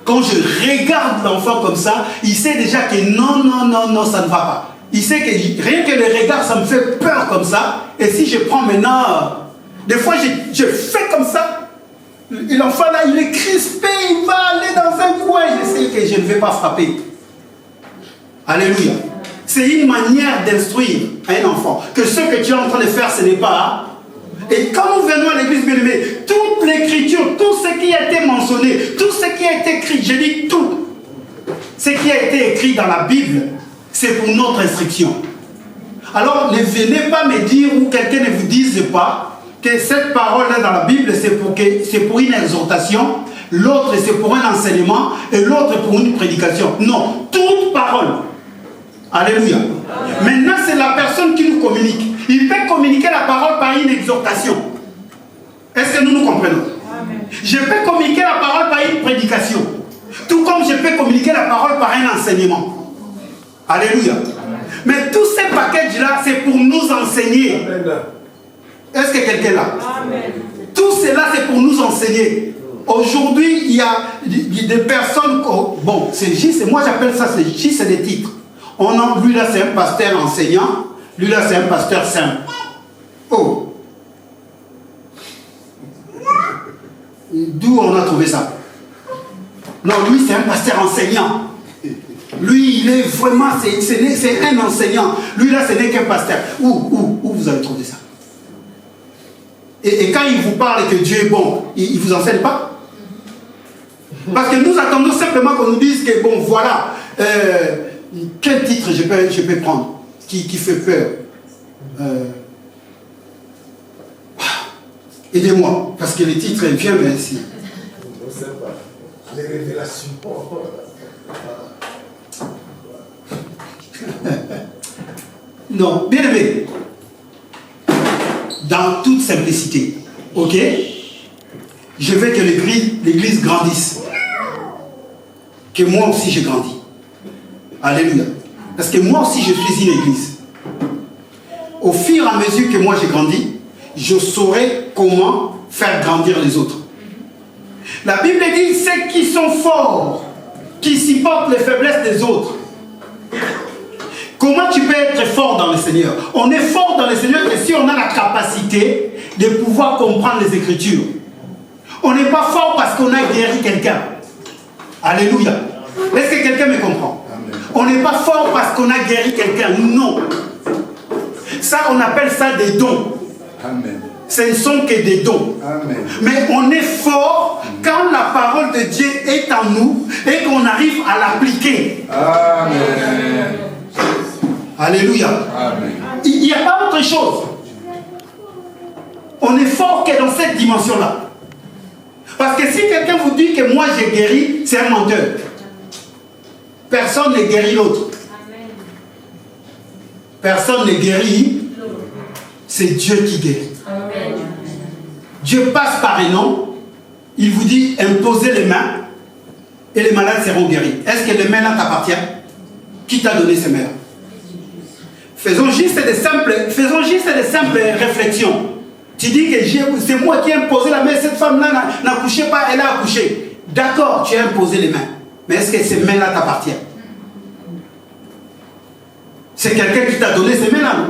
Quand je regarde l'enfant comme ça, il sait déjà que non, ça ne va pas. Il sait que rien que le regard, ça me fait peur comme ça. Et si je prends maintenant, des fois je fais comme ça, et l'enfant là, il est crispé, il va aller dans un coin, je sais que je ne vais pas frapper. Alléluia. C'est une manière d'instruire un enfant. Que ce que tu es en train de faire, ce n'est pas... Et quand nous venons à l'église bien-aimée, toute l'écriture, tout ce qui a été mentionné, tout ce qui a été écrit, je dis tout, ce qui a été écrit dans la Bible, c'est pour notre instruction. Alors ne venez pas me dire ou quelqu'un ne vous dise pas que cette parole-là dans la Bible, c'est pour une exhortation, l'autre c'est pour un enseignement et l'autre pour une prédication. Non, toute parole. Alléluia. Maintenant, c'est la personne qui nous communique. Il peut communiquer la parole par une exhortation. Est-ce que nous comprenons? Amen. Je peux communiquer la parole par une prédication. Tout comme je peux communiquer la parole par un enseignement. Alléluia. Amen. Mais tous ces packages-là, c'est pour nous enseigner. Est-ce que quelqu'un est là? Amen. Tout cela, c'est pour nous enseigner. Aujourd'hui, il y a des personnes... Bon, c'est J, moi j'appelle ça, J, c'est des titres. Lui là, c'est un pasteur enseignant. Lui là, c'est un pasteur simple. Oh. D'où on a trouvé ça? Non, lui, c'est un pasteur enseignant. Lui, il est vraiment, c'est un enseignant. Lui là, ce n'est qu'un pasteur. Où vous avez trouvé ça? Et quand il vous parle que Dieu est bon, il ne vous enseigne pas? Parce que nous attendons simplement qu'on nous dise que bon, voilà, quel titre je peux prendre qui fait peur? Aidez-moi, parce que les titres viennent, mais ici. On ne sait pas. Les révélations. Non, bien aimé. Dans toute simplicité, ok? Je veux que l'église grandisse. Que moi aussi je grandis. Alléluia. Parce que moi aussi, je suis une église. Au fur et à mesure que moi j'ai grandi, je saurai comment faire grandir les autres. La Bible dit, ceux qui sont forts, qui supportent les faiblesses des autres. Comment tu peux être fort dans le Seigneur? On est fort dans le Seigneur que si on a la capacité de pouvoir comprendre les Écritures. On n'est pas fort parce qu'on a guéri quelqu'un. Alléluia. Est-ce que quelqu'un me comprend? Amen. On n'est pas fort parce qu'on a guéri quelqu'un. Non. Ça, on appelle ça des dons. Amen. Ce ne sont que des dons. Amen. Mais on est fort quand la parole de Dieu est en nous et qu'on arrive à l'appliquer. Amen. Alléluia. Amen. Il n'y a pas autre chose. On est fort que dans cette dimension-là. Parce que si quelqu'un vous dit que moi j'ai guéri, c'est un menteur. Personne ne guérit l'autre. Personne ne guérit. C'est Dieu qui guérit. Amen. Dieu passe par un nom. Il vous dit imposez les mains et les malades seront guéris. Est-ce que les mains là t'appartiennent? Qui t'a donné ces mains? Faisons juste des simples réflexions. Tu dis que c'est moi qui ai imposé la main, cette femme-là n'accouchait pas, elle a accouché. D'accord, tu as imposé les mains. Mais est-ce que ces mains-là t'appartiennent? C'est quelqu'un qui t'a donné ces mains-là, non?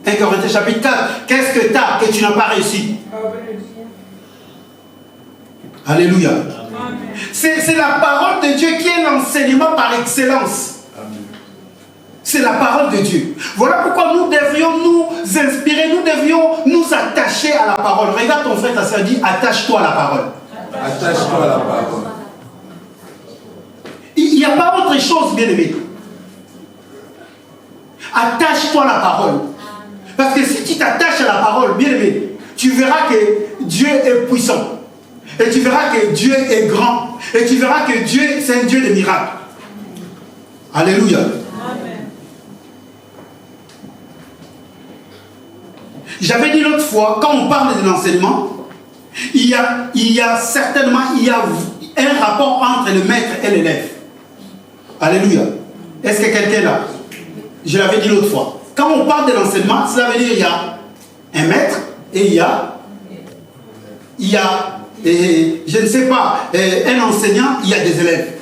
1 Corinthiens chapitre 4. Qu'est-ce que tu as que tu n'as pas réussi? Alléluia. C'est la parole de Dieu qui est l'enseignement par excellence. C'est la parole de Dieu. Voilà pourquoi nous devrions nous inspirer, nous devrions nous attacher à la parole. Regarde ton frère, ta soeur, dit attache-toi à la parole. Attache-toi à la parole. Il n'y a pas autre chose, bien aimé. Attache-toi à la parole. Parce que si tu t'attaches à la parole, bien aimé, tu verras que Dieu est puissant. Et tu verras que Dieu est grand. Et tu verras que Dieu, c'est un Dieu de miracles. Alléluia. J'avais dit l'autre fois, quand on parle de l'enseignement, il y a certainement un rapport entre le maître et l'élève. Alléluia. Est-ce que quelqu'un est là? Je l'avais dit l'autre fois. Quand on parle de l'enseignement, cela veut dire qu'il y a un maître et il y a je ne sais pas, un enseignant, il y a des élèves.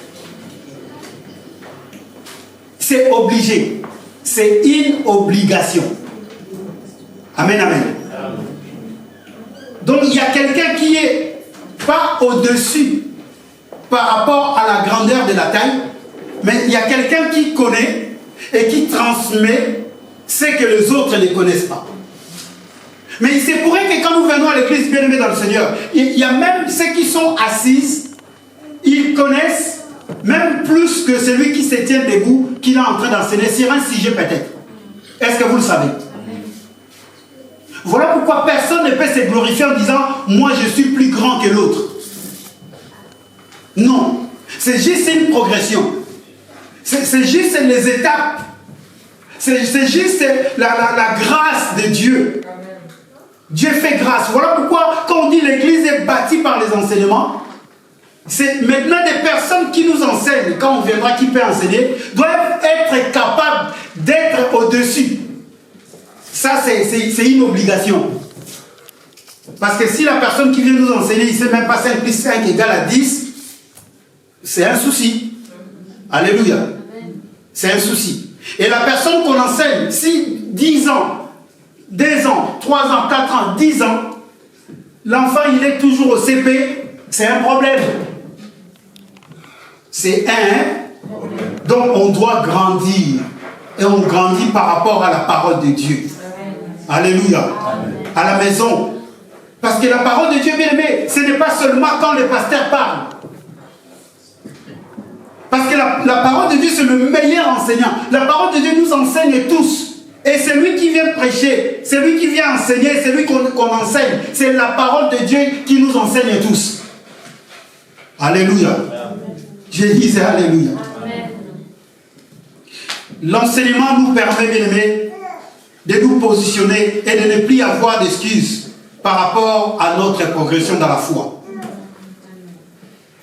C'est obligé. C'est une obligation. Amen, amen. Donc il y a quelqu'un qui est pas au-dessus par rapport à la grandeur de la taille, mais il y a quelqu'un qui connaît et qui transmet ce que les autres ne connaissent pas. Mais il se pourrait que quand nous venons à l'église bien-aimée dans le Seigneur, il y a même ceux qui sont assis, ils connaissent même plus que celui qui se tient debout, qui est en train d'enseigner sur un sujet peut-être. Est-ce que vous le savez? Voilà pourquoi personne ne peut se glorifier en disant « Moi, je suis plus grand que l'autre ». Non. C'est juste une progression. C'est juste les étapes. C'est juste la grâce de Dieu. Dieu fait grâce. Voilà pourquoi quand on dit l'église est bâtie par les enseignements, c'est maintenant des personnes qui nous enseignent, quand on viendra, qui peut enseigner, doivent être capables d'être au-dessus. Ça, c'est une obligation. Parce que si la personne qui vient nous enseigner, il ne sait même pas 5 plus 5 égale à 10, c'est un souci. Alléluia. C'est un souci. Et la personne qu'on enseigne, si 10 ans, 2 ans, 3 ans, 4 ans, 10 ans, l'enfant il est toujours au CP, c'est un problème. C'est un. Donc on doit grandir. Et on grandit par rapport à la parole de Dieu. Alléluia. Amen. À la maison. Parce que la parole de Dieu, bien aimé, ce n'est pas seulement quand le pasteur parle. Parce que la parole de Dieu, c'est le meilleur enseignant. La parole de Dieu nous enseigne tous. Et c'est lui qui vient prêcher, c'est lui qui vient enseigner, c'est lui qu'on enseigne. C'est la parole de Dieu qui nous enseigne tous. Alléluia. Je disais Alléluia. L'enseignement nous permet, bien aimé, de nous positionner et de ne plus avoir d'excuses par rapport à notre progression dans la foi.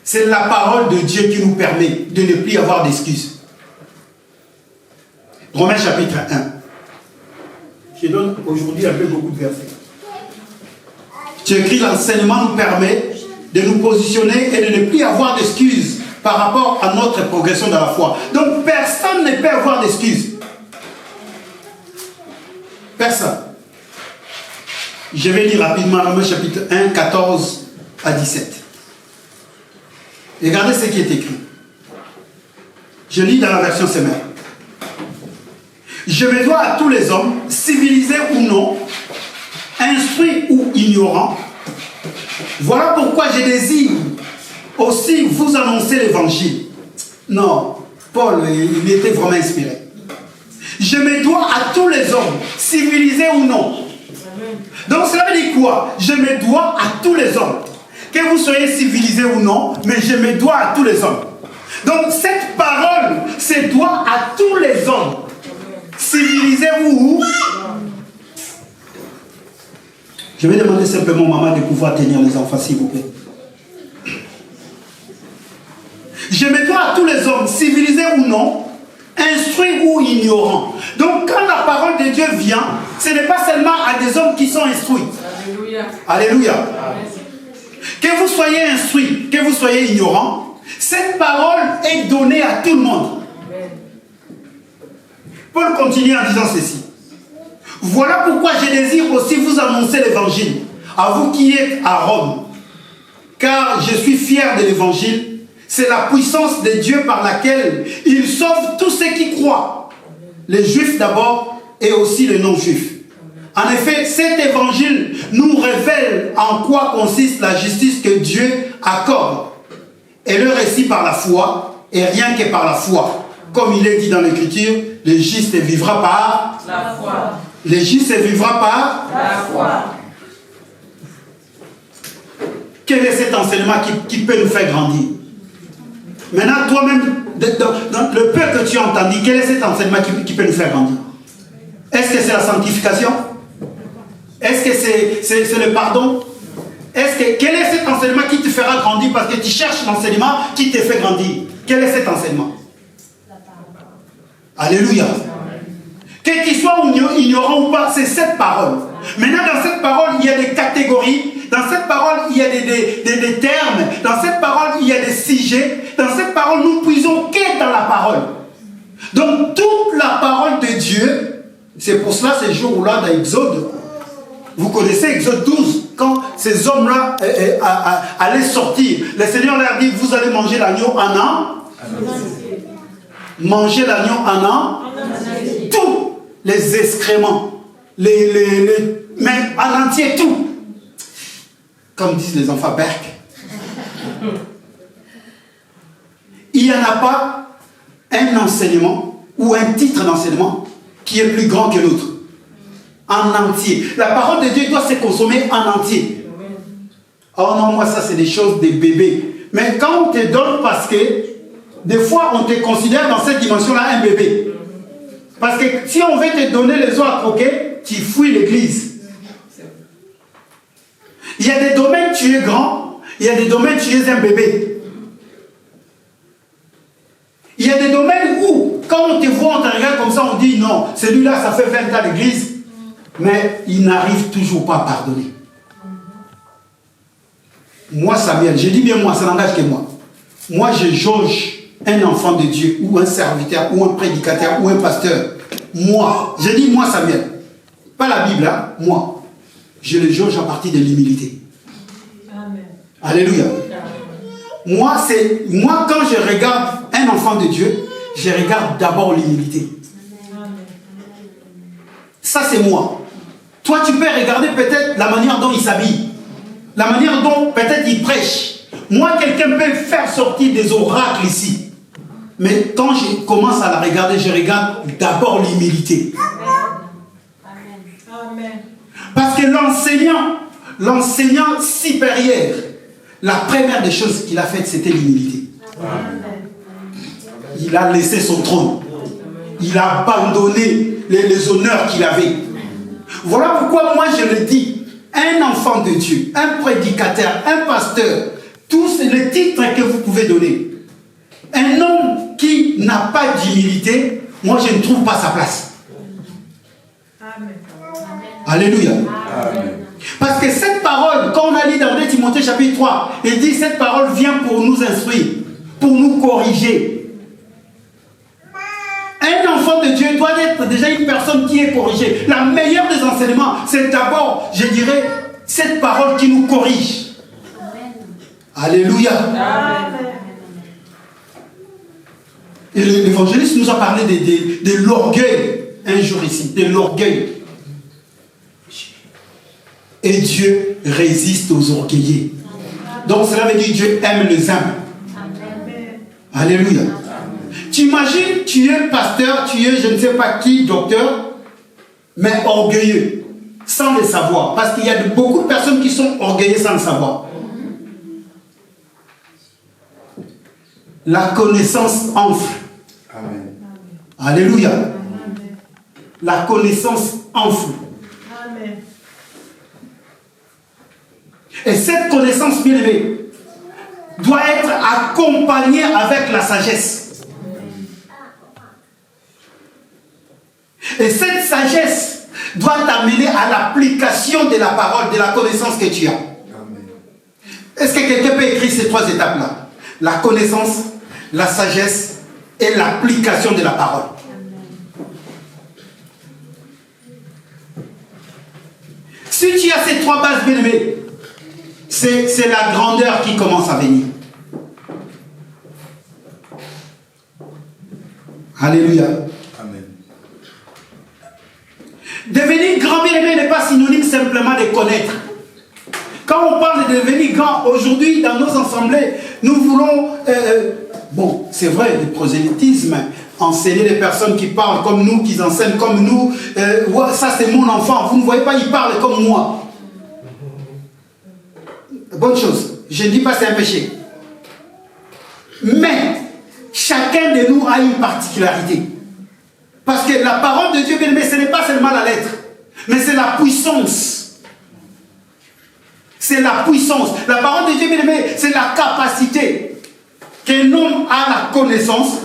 C'est la parole de Dieu qui nous permet de ne plus avoir d'excuses. Romains chapitre 1. Je donne aujourd'hui un peu beaucoup de versets. Tu écris, l'enseignement nous permet de nous positionner et de ne plus avoir d'excuses par rapport à notre progression dans la foi. Donc personne ne peut avoir d'excuses. Personne. Je vais lire rapidement Romains chapitre 1, 14 à 17. Regardez ce qui est écrit. Je lis dans la version Semeur. Je me dois à tous les hommes, civilisés ou non, instruits ou ignorants. Voilà pourquoi je désire aussi vous annoncer l'évangile. Non, Paul, il était vraiment inspiré. Je me dois à tous les hommes, civilisés ou non. Donc cela veut dire quoi? Je me dois à tous les hommes. Que vous soyez civilisés ou non, mais je me dois à tous les hommes. Donc cette parole se doit à tous les hommes. Civilisés ou... Je vais demander simplement maman de pouvoir tenir les enfants, s'il vous plaît. Je me dois à tous les hommes, civilisés ou non, instruits ou ignorants. Donc quand la parole de Dieu vient, ce n'est pas seulement à des hommes qui sont instruits. Alléluia. Alléluia. Que vous soyez instruits, que vous soyez ignorants, cette parole est donnée à tout le monde. Amen. Paul continue en disant ceci. Voilà pourquoi je désire aussi vous annoncer l'évangile, à vous qui êtes à Rome. Car je suis fier de l'évangile. C'est la puissance de Dieu par laquelle il sauve tous ceux qui croient. Les juifs d'abord et aussi les non-juifs. En effet, cet évangile nous révèle en quoi consiste la justice que Dieu accorde. Et le récit par la foi, et rien que par la foi. Comme il est dit dans l'Écriture, le juste vivra par La foi. Le juste vivra par La foi. Quel est cet enseignement qui peut nous faire grandir? Maintenant, toi-même, dans le peu que tu as entendu, quel est cet enseignement qui peut nous faire grandir? Est-ce que c'est la sanctification? Est-ce que c'est le pardon? Quel est cet enseignement qui te fera grandir parce que tu cherches l'enseignement qui te fait grandir? Quel est cet enseignement? Alléluia. Que tu sois ignorant ou pas, c'est cette parole. Maintenant, dans cette parole, il y a des catégories. Dans cette parole, il y a des termes. Dans cette parole, il y a des sujets. Dans cette parole, nous puisons qu'est dans la parole. Donc, toute la parole de Dieu, c'est pour cela, ces jours-là, dans Exode, vous connaissez Exode 12, quand ces hommes-là allaient sortir, le Seigneur leur dit, vous allez manger l'agneau en an. Manger l'agneau en an. Tous les excréments, mais en entier, tout. Comme disent les enfants Berck. Il n'y en a pas un enseignement ou un titre d'enseignement qui est plus grand que l'autre. En entier. La parole de Dieu doit se consommer en entier. Oh non, moi ça c'est des choses des bébés. Mais quand on te donne, parce que des fois on te considère dans cette dimension-là un bébé. Parce que si on veut te donner les os à croquer, tu fouilles l'église. Il y a des domaines tu es grand, il y a des domaines tu es un bébé. Il y a des domaines où, quand on te voit, on te regarde comme ça, on dit non, celui-là ça fait 20 ans d'église, mais il n'arrive toujours pas à pardonner. Moi Samuel, je dis bien moi, ça n'engage que moi. Moi je jauge un enfant de Dieu, ou un serviteur, ou un prédicateur, ou un pasteur. Moi, je dis moi Samuel, pas la Bible, hein, moi. Je le jauge à partir de l'humilité. Amen. Alléluia. Moi, quand je regarde un enfant de Dieu, je regarde d'abord l'humilité. Ça, c'est moi. Toi, tu peux regarder peut-être la manière dont il s'habille, la manière dont peut-être il prêche. Moi, quelqu'un peut faire sortir des oracles ici. Mais quand je commence à la regarder, je regarde d'abord l'humilité. Amen. Parce que l'enseignant supérieur, la première des choses qu'il a faites, c'était l'humilité. Il a laissé son trône. Il a abandonné les honneurs qu'il avait. Voilà pourquoi moi je le dis, un enfant de Dieu, un prédicateur, un pasteur, tous les titres que vous pouvez donner. Un homme qui n'a pas d'humilité, moi je ne trouve pas sa place. Amen. Alléluia. Amen. Parce que cette parole, quand on a lu dans 2 Timothée chapitre 3, il dit cette parole vient pour nous instruire, pour nous corriger. Un enfant de Dieu doit être déjà une personne qui est corrigée. La meilleure des enseignements, c'est d'abord, je dirais, cette parole qui nous corrige. Alléluia. Amen. Et l'évangéliste nous a parlé de l'orgueil un jour ici, de l'orgueil. Et Dieu résiste aux orgueillés. Donc cela veut dire que Dieu aime les humbles. Alléluia. Tu imagines, tu es pasteur, tu es je ne sais pas qui, docteur, mais orgueilleux, sans le savoir. Parce qu'il y a beaucoup de personnes qui sont orgueilleuses sans le savoir. La connaissance enfle. Amen. Alléluia. La connaissance enfle. Amen. Et cette connaissance, bien aimée, doit être accompagnée avec la sagesse. Et cette sagesse doit t'amener à l'application de la parole, de la connaissance que tu as. Amen. Est-ce que quelqu'un peut écrire ces trois étapes-là? La connaissance, la sagesse et l'application de la parole. Si tu as ces trois bases, bien aimées, c'est la grandeur qui commence à venir. Alléluia. Amen. Devenir grand, bien aimé, n'est pas synonyme simplement de connaître. Quand on parle de devenir grand, aujourd'hui, dans nos assemblées, nous voulons, bon, c'est vrai, le prosélytisme, enseigner les personnes qui parlent comme nous, qui enseignent comme nous, ouais, ça c'est mon enfant, vous ne voyez pas, il parle comme moi. Bonne chose, je ne dis pas c'est un péché. Mais, chacun de nous a une particularité. Parce que la parole de Dieu, bien aimé, ce n'est pas seulement la lettre, mais c'est la puissance. C'est la puissance. La parole de Dieu, bien aimé, c'est la capacité qu'un homme a la connaissance.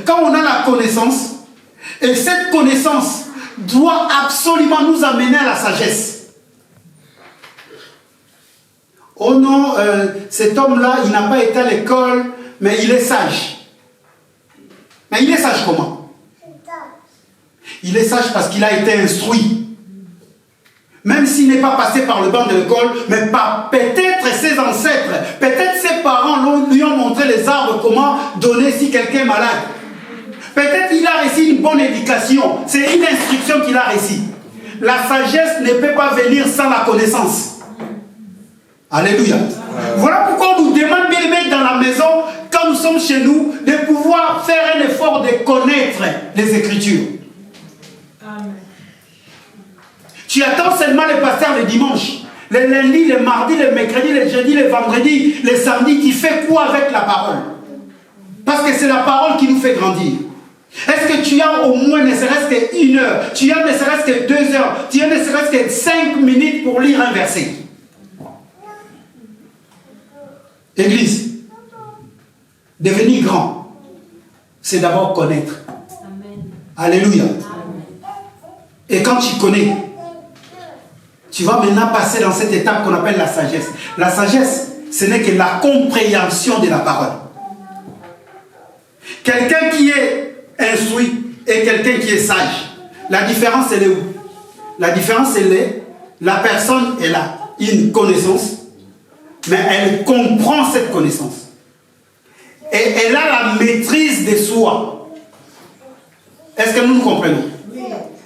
Quand on a la connaissance, et cette connaissance doit absolument nous amener à la sagesse. Oh non, cet homme-là, il n'a pas été à l'école, mais il est sage. Mais il est sage comment? Il est sage parce qu'il a été instruit. Même s'il n'est pas passé par le banc de l'école, mais par peut-être ses ancêtres, peut-être ses parents lui ont montré les arbres, comment donner si quelqu'un est malade. Peut-être qu'il a reçu une bonne éducation. C'est une instruction qu'il a reçue. La sagesse ne peut pas venir sans la connaissance. Alléluia. Voilà pourquoi on nous demande, bien aimé, dans la maison, quand nous sommes chez nous, de pouvoir faire un effort de connaître les Écritures. Amen. Tu attends seulement les pasteurs le dimanche, les lundis, les mardis, les mercredis, les jeudis, les vendredis, les samedis. Tu fais quoi avec la parole? Parce que c'est la parole qui nous fait grandir. Est-ce que tu as au moins ne serait-ce qu'une heure, tu as ne serait-ce que 2 heures, tu as ne serait-ce que 5 minutes pour lire un verset? Église, devenir grand, c'est d'abord connaître. Amen. Alléluia. Amen. Et quand tu connais, tu vas maintenant passer dans cette étape qu'on appelle la sagesse. La sagesse, ce n'est que la compréhension de la parole. Quelqu'un qui est instruit et quelqu'un qui est sage, la différence elle est où? La différence elle est, la personne elle a une connaissance, mais elle comprend cette connaissance. Et elle a la maîtrise de soi. Est-ce que nous nous comprenons?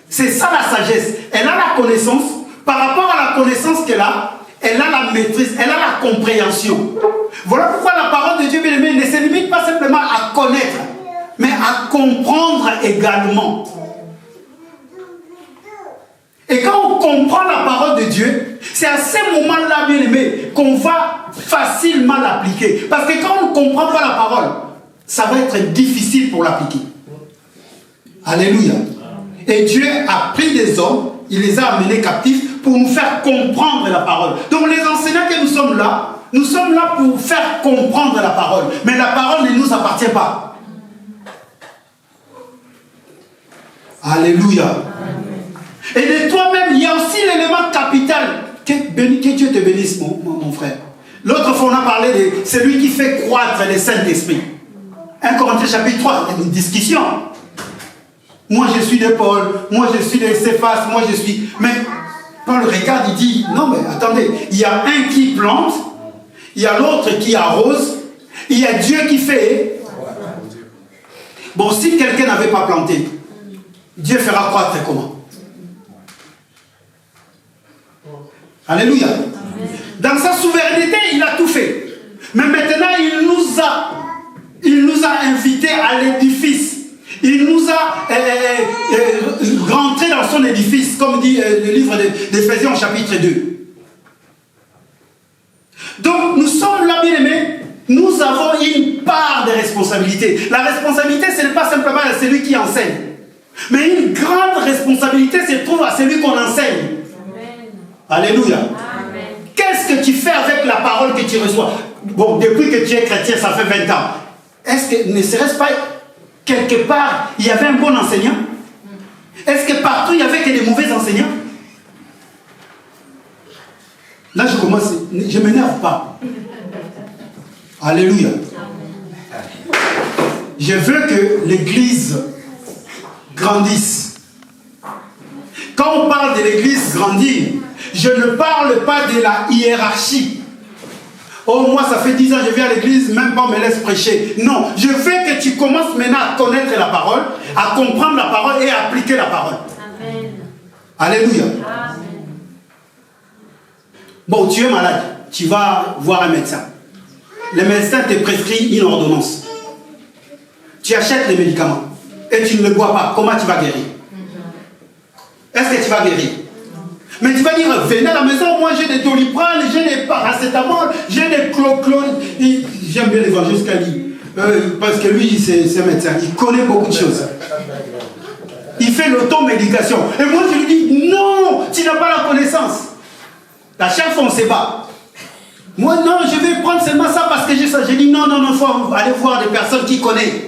C'est ça la sagesse. Elle a la connaissance. Par rapport à la connaissance qu'elle a, elle a la maîtrise, elle a la compréhension. Voilà pourquoi la parole de Dieu, bien aimé, ne se limite pas simplement à connaître, mais à comprendre également. Et quand on comprend la parole de Dieu, c'est à ce moment-là, bien aimé, qu'on va facilement l'appliquer. Parce que quand on ne comprend pas la parole, ça va être difficile pour l'appliquer. Alléluia. Et Dieu a pris des hommes, il les a amenés captifs pour nous faire comprendre la parole. Donc les enseignants que nous sommes là pour faire comprendre la parole. Mais la parole ne nous appartient pas. Alléluia. Amen. Et de toi-même, il y a aussi l'élément capital. Que Dieu te bénisse, mon frère. L'autre fois, on a parlé de celui qui fait croître le Saint-Esprit. 1 Corinthiens chapitre 3, il y a une discussion. Moi, je suis de Paul, moi, je suis de Céphas, moi, je suis... Mais Paul regarde, il dit, non, mais attendez, il y a un qui plante, il y a l'autre qui arrose, il y a Dieu qui fait. Bon, si quelqu'un n'avait pas planté, Dieu fera croître comment? Alléluia. Dans sa souveraineté, il a tout fait. Mais maintenant, il nous a invités à l'édifice. Il nous a rentrés dans son édifice, comme dit le livre d'Éphésiens chapitre 2. Donc, nous sommes là, bien-aimés. Nous avons une part de responsabilité. La responsabilité, ce n'est pas simplement à celui qui enseigne. Mais une grande responsabilité se trouve à celui qu'on enseigne. Amen. Alléluia. Amen. Qu'est-ce que tu fais avec la parole que tu reçois? Bon, depuis que tu es chrétien, ça fait 20 ans. Est-ce que ne serait-ce pas quelque part, il y avait un bon enseignant? Est-ce que partout, il n'y avait que des mauvais enseignants? Là, je commence, je ne m'énerve pas. Alléluia. Je veux que l'Église grandisse. Quand on parle de l'Église grandir, je ne parle pas de la hiérarchie. Oh, moi, ça fait 10 ans que je viens à l'église, même pas on me laisse prêcher. Non, je veux que tu commences maintenant à connaître la parole, à comprendre la parole et à appliquer la parole. Amen. Alléluia. Amen. Bon, tu es malade, tu vas voir un médecin. Le médecin te prescrit une ordonnance. Tu achètes les médicaments et tu ne le bois pas. Comment tu vas guérir? Est-ce que tu vas guérir? Mais tu vas dire, venez à la maison, moi j'ai des Doliprane, j'ai des paracétamol, j'ai des chloclone. J'aime bien l'évangile Scali, parce que lui, c'est médecin, il connaît beaucoup de choses. Il fait l'automédication. Et moi je lui dis, non, tu n'as pas la connaissance. À chaque fois on se bat. Moi non, je vais prendre seulement ça parce que j'ai ça. J'ai dit, non, il faut aller voir des personnes qui connaissent.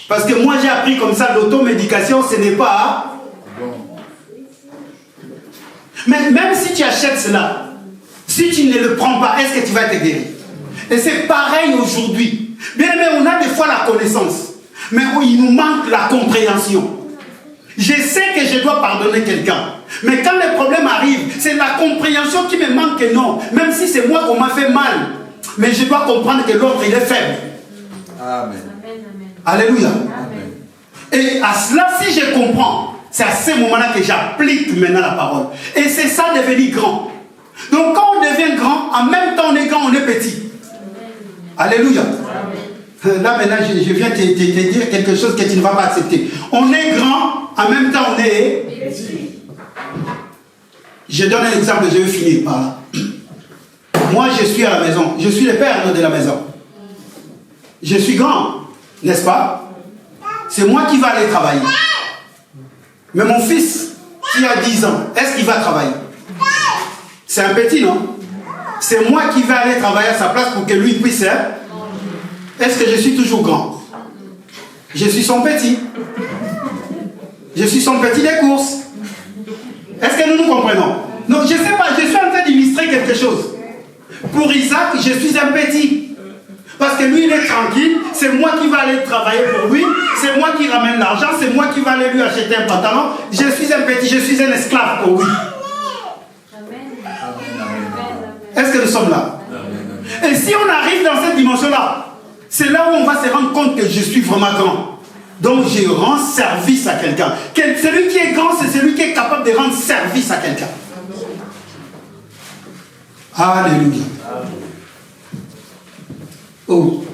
Parce que moi j'ai appris comme ça, l'automédication, ce n'est pas... Mais même si tu achètes cela, si tu ne le prends pas, est-ce que tu vas te guérir? Et c'est pareil aujourd'hui. Bien aimé, on a des fois la connaissance, mais il nous manque la compréhension. Je sais que je dois pardonner quelqu'un, mais quand les problèmes arrivent, c'est la compréhension qui me manque. Non, même si c'est moi qu'on m'a fait mal, mais je dois comprendre que l'autre il est faible. Amen. Alléluia. Amen. Et à cela, si je comprends, c'est à ce moment-là que j'applique maintenant la parole. Et c'est ça devenir grand. Donc quand on devient grand, en même temps on est grand, on est petit. Alléluia. Amen. Là maintenant, je viens te dire quelque chose que tu ne vas pas accepter. On est grand, en même temps on est petit. Je donne un exemple, je vais finir par là. Moi je suis à la maison, je suis le père de la maison. Je suis grand, n'est-ce pas? C'est moi qui vais aller travailler. Mais mon fils, qui a 10 ans, est-ce qu'il va travailler? C'est un petit, non? C'est moi qui vais aller travailler à sa place pour que lui puisse... Est-ce que je suis toujours grand? Je suis son petit. Je suis son petit des courses. Est-ce que nous nous comprenons? Non, je ne sais pas, je suis en train d'illustrer quelque chose. Pour Isaac, je suis un petit. Parce que lui, il est tranquille, c'est moi qui vais aller travailler pour lui, c'est moi qui ramène l'argent, c'est moi qui vais aller lui acheter un pantalon. Je suis un petit, je suis un esclave pour lui. Est-ce que nous sommes là? Et si on arrive dans cette dimension-là, c'est là où on va se rendre compte que je suis vraiment grand. Donc je rends service à quelqu'un. Celui qui est grand, c'est celui qui est capable de rendre service à quelqu'un. Alléluia. Oh,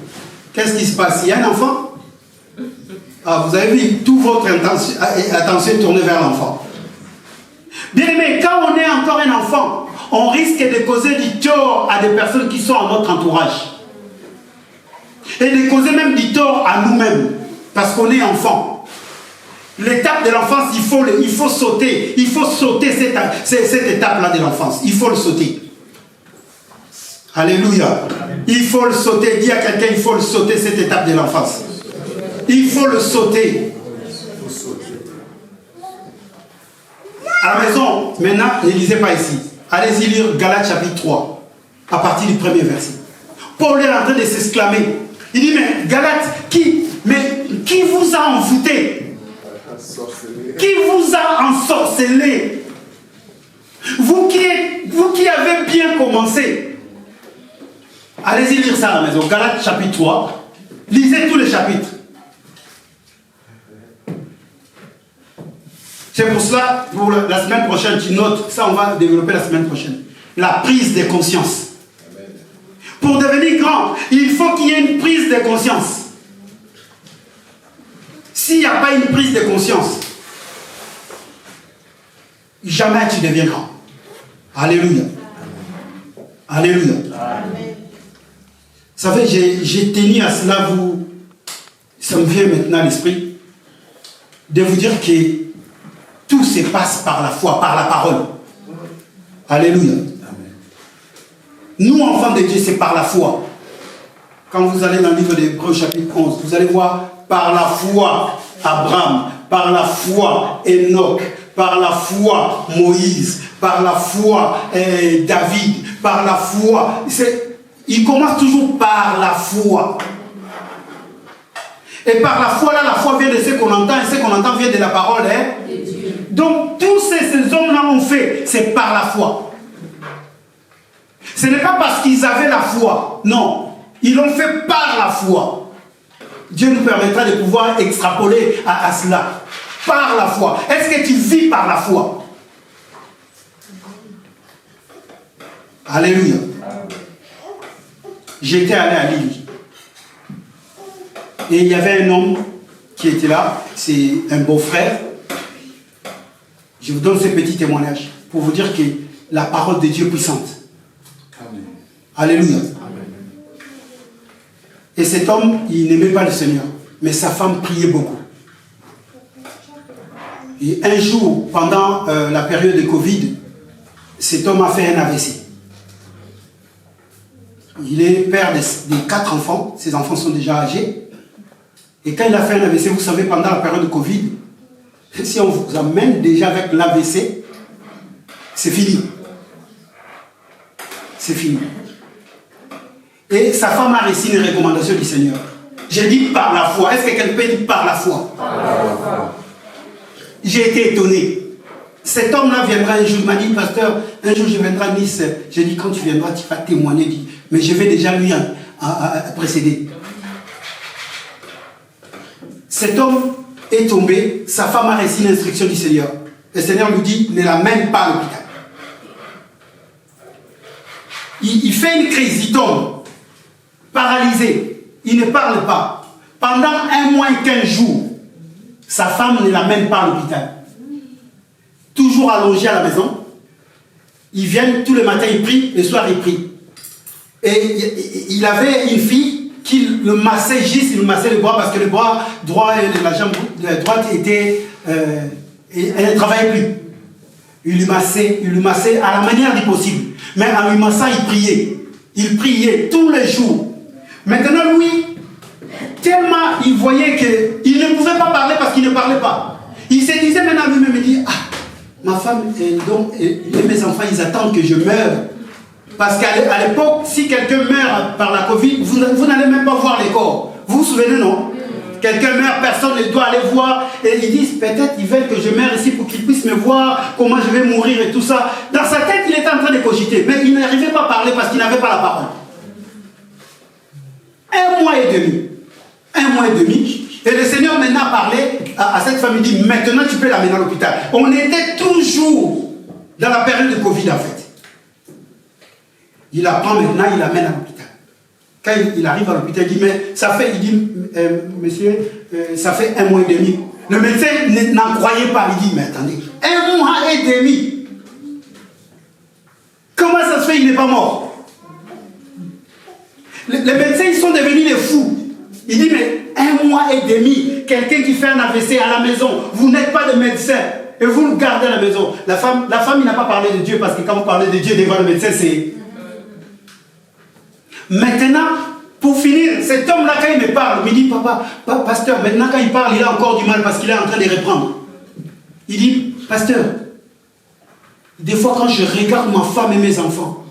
qu'est-ce qui se passe? Il y a un enfant? Ah, vous avez vu, toute votre attention est tournée vers l'enfant. Bien aimé, quand on est encore un enfant, on risque de causer du tort à des personnes qui sont à notre entourage. Et de causer même du tort à nous-mêmes, parce qu'on est enfant. L'étape de l'enfance, il faut sauter. Il faut sauter cette étape-là de l'enfance. Il faut le sauter. Alléluia. Il faut le sauter. Dis à quelqu'un, il faut le sauter, cette étape de l'enfance. Il faut le sauter. Maintenant, ne lisez pas ici. Allez-y lire Galates chapitre 3, à partir du premier verset. Paul est en train de s'exclamer. Il dit, mais Galates, qui vous a envoûté? Qui vous a ensorcelé? Vous qui avez bien commencé. Allez-y lire ça à la maison. Galates chapitre 3. Lisez tous les chapitres. C'est pour cela, pour la semaine prochaine, tu notes, ça on va développer la semaine prochaine. La prise de conscience. Pour devenir grand, il faut qu'il y ait une prise de conscience. S'il n'y a pas une prise de conscience, jamais tu deviens grand. Alléluia. Alléluia. Amen. Vous savez, j'ai tenu à cela, ça me vient maintenant à l'esprit, de vous dire que tout se passe par la foi, par la parole. Alléluia. Amen. Nous, enfants de Dieu, c'est par la foi. Quand vous allez dans le livre d'Hébreux chapitre 11, vous allez voir par la foi Abraham, par la foi Enoch, par la foi Moïse, par la foi David, par la foi. Il commence toujours par la foi. Et par la foi, là, la foi vient de ce qu'on entend, et ce qu'on entend vient de la parole. Donc, tous ces hommes-là ont fait, c'est par la foi. Ce n'est pas parce qu'ils avaient la foi, non. Ils l'ont fait par la foi. Dieu nous permettra de pouvoir extrapoler à cela. Par la foi. Est-ce que tu vis par la foi? Alléluia. J'étais allé à Lille. Et il y avait un homme qui était là. C'est un beau-frère. Je vous donne ce petit témoignage pour vous dire que la parole de Dieu est puissante. Amen. Alléluia. Amen. Et cet homme, il n'aimait pas le Seigneur. Mais sa femme priait beaucoup. Et un jour, pendant la période de Covid, cet homme a fait un AVC. Il est père de 4 enfants. Ses enfants sont déjà âgés. Et quand il a fait un AVC, vous savez, pendant la période de Covid, si on vous amène déjà avec l'AVC, c'est fini. C'est fini. Et sa femme a reçu une recommandation du Seigneur. J'ai dit par la foi. Est-ce que quelqu'un peut dire par la foi? Par la foi. J'ai été étonné. Cet homme-là viendra un jour, il m'a dit, pasteur, un jour je viendrai à Nice. J'ai dit, quand tu viendras, tu vas témoigner. Dit, mais je vais déjà lui précéder. Cet homme est tombé, sa femme a reçu l'instruction du Seigneur. Le Seigneur lui dit, ne l'amène pas à l'hôpital. Il fait une crise, il tombe, paralysé, il ne parle pas. Pendant 1 mois et 15 jours, sa femme ne l'amène pas à l'hôpital. Toujours allongé à la maison. Ils viennent tous les matins, ils prient, le soir ils prient. Et il avait une fille qui le massait juste, il le massait le bras parce que le bras droit et la jambe droite était... elle ne travaillait plus. Il lui massait à la manière du possible. Mais en lui massant, il priait. Il priait tous les jours. Maintenant, lui, tellement il voyait qu'il ne pouvait pas parler parce qu'il ne parlait pas. Il se disait maintenant lui-même, il dit, ah, ma femme et mes enfants, ils attendent que je meure. Parce qu'à l'époque, si quelqu'un meurt par la Covid, vous n'allez même pas voir les corps. Vous vous souvenez, non? Quelqu'un meurt, personne ne doit aller voir. Et ils disent, peut-être ils veulent que je meure ici pour qu'ils puissent me voir, comment je vais mourir et tout ça. Dans sa tête, il était en train de cogiter. Mais il n'arrivait pas à parler parce qu'il n'avait pas la parole. 1 mois et demi. 1 mois et demi. Et le Seigneur maintenant parlait à cette femme, il dit, maintenant tu peux l'amener à l'hôpital. On était toujours dans la période de Covid en fait. Il apprend maintenant, il l'amène à l'hôpital. Quand il arrive à l'hôpital, il dit, mais ça fait, il dit, monsieur, ça fait 1 mois et demi. Le médecin n'en croyait pas, il dit, mais attendez, 1 mois et demi. Comment ça se fait, il n'est pas mort? Les médecins, ils sont devenus des fous. Il dit, mais 1 mois et demi, quelqu'un qui fait un AVC à la maison, vous n'êtes pas de médecin, et vous le gardez à la maison. La femme, il n'a pas parlé de Dieu, parce que quand vous parlez de Dieu devant le médecin, c'est... Maintenant, pour finir, cet homme-là, quand il me parle, il me dit, papa, pasteur, maintenant quand il parle, il a encore du mal, parce qu'il est en train de reprendre. Il dit, pasteur, Des fois, quand je regarde ma femme et mes enfants,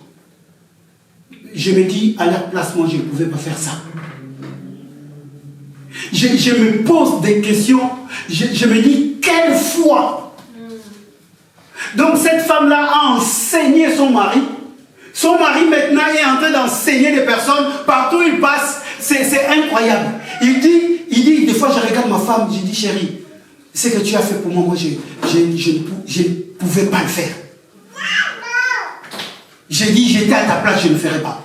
je me dis, à leur place, moi, je ne pouvais pas faire ça. Je me pose des questions. Je me dis, quelle foi! Donc, cette femme-là a enseigné son mari. Son mari, maintenant, est en train d'enseigner les personnes. Partout où il passe, c'est incroyable. Il dit, des fois, je regarde ma femme, je dis, chérie, ce que tu as fait pour moi, moi, je ne pouvais pas le faire. J'ai dit, j'étais à ta place, je ne le ferais pas.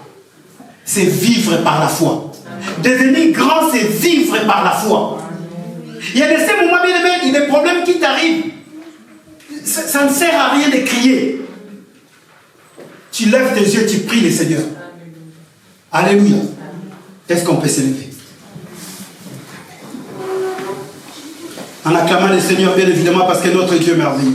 C'est vivre par la foi. Devenir grand, c'est vivre par la foi. Il y a ces moments, bien aimés, il y a des problèmes qui t'arrivent. Ça ne sert à rien de crier. Tu lèves tes yeux, tu pries le Seigneur. Alléluia. Est-ce qu'on peut s'élever? En acclamant le Seigneur, bien évidemment, parce que notre Dieu est merveilleux.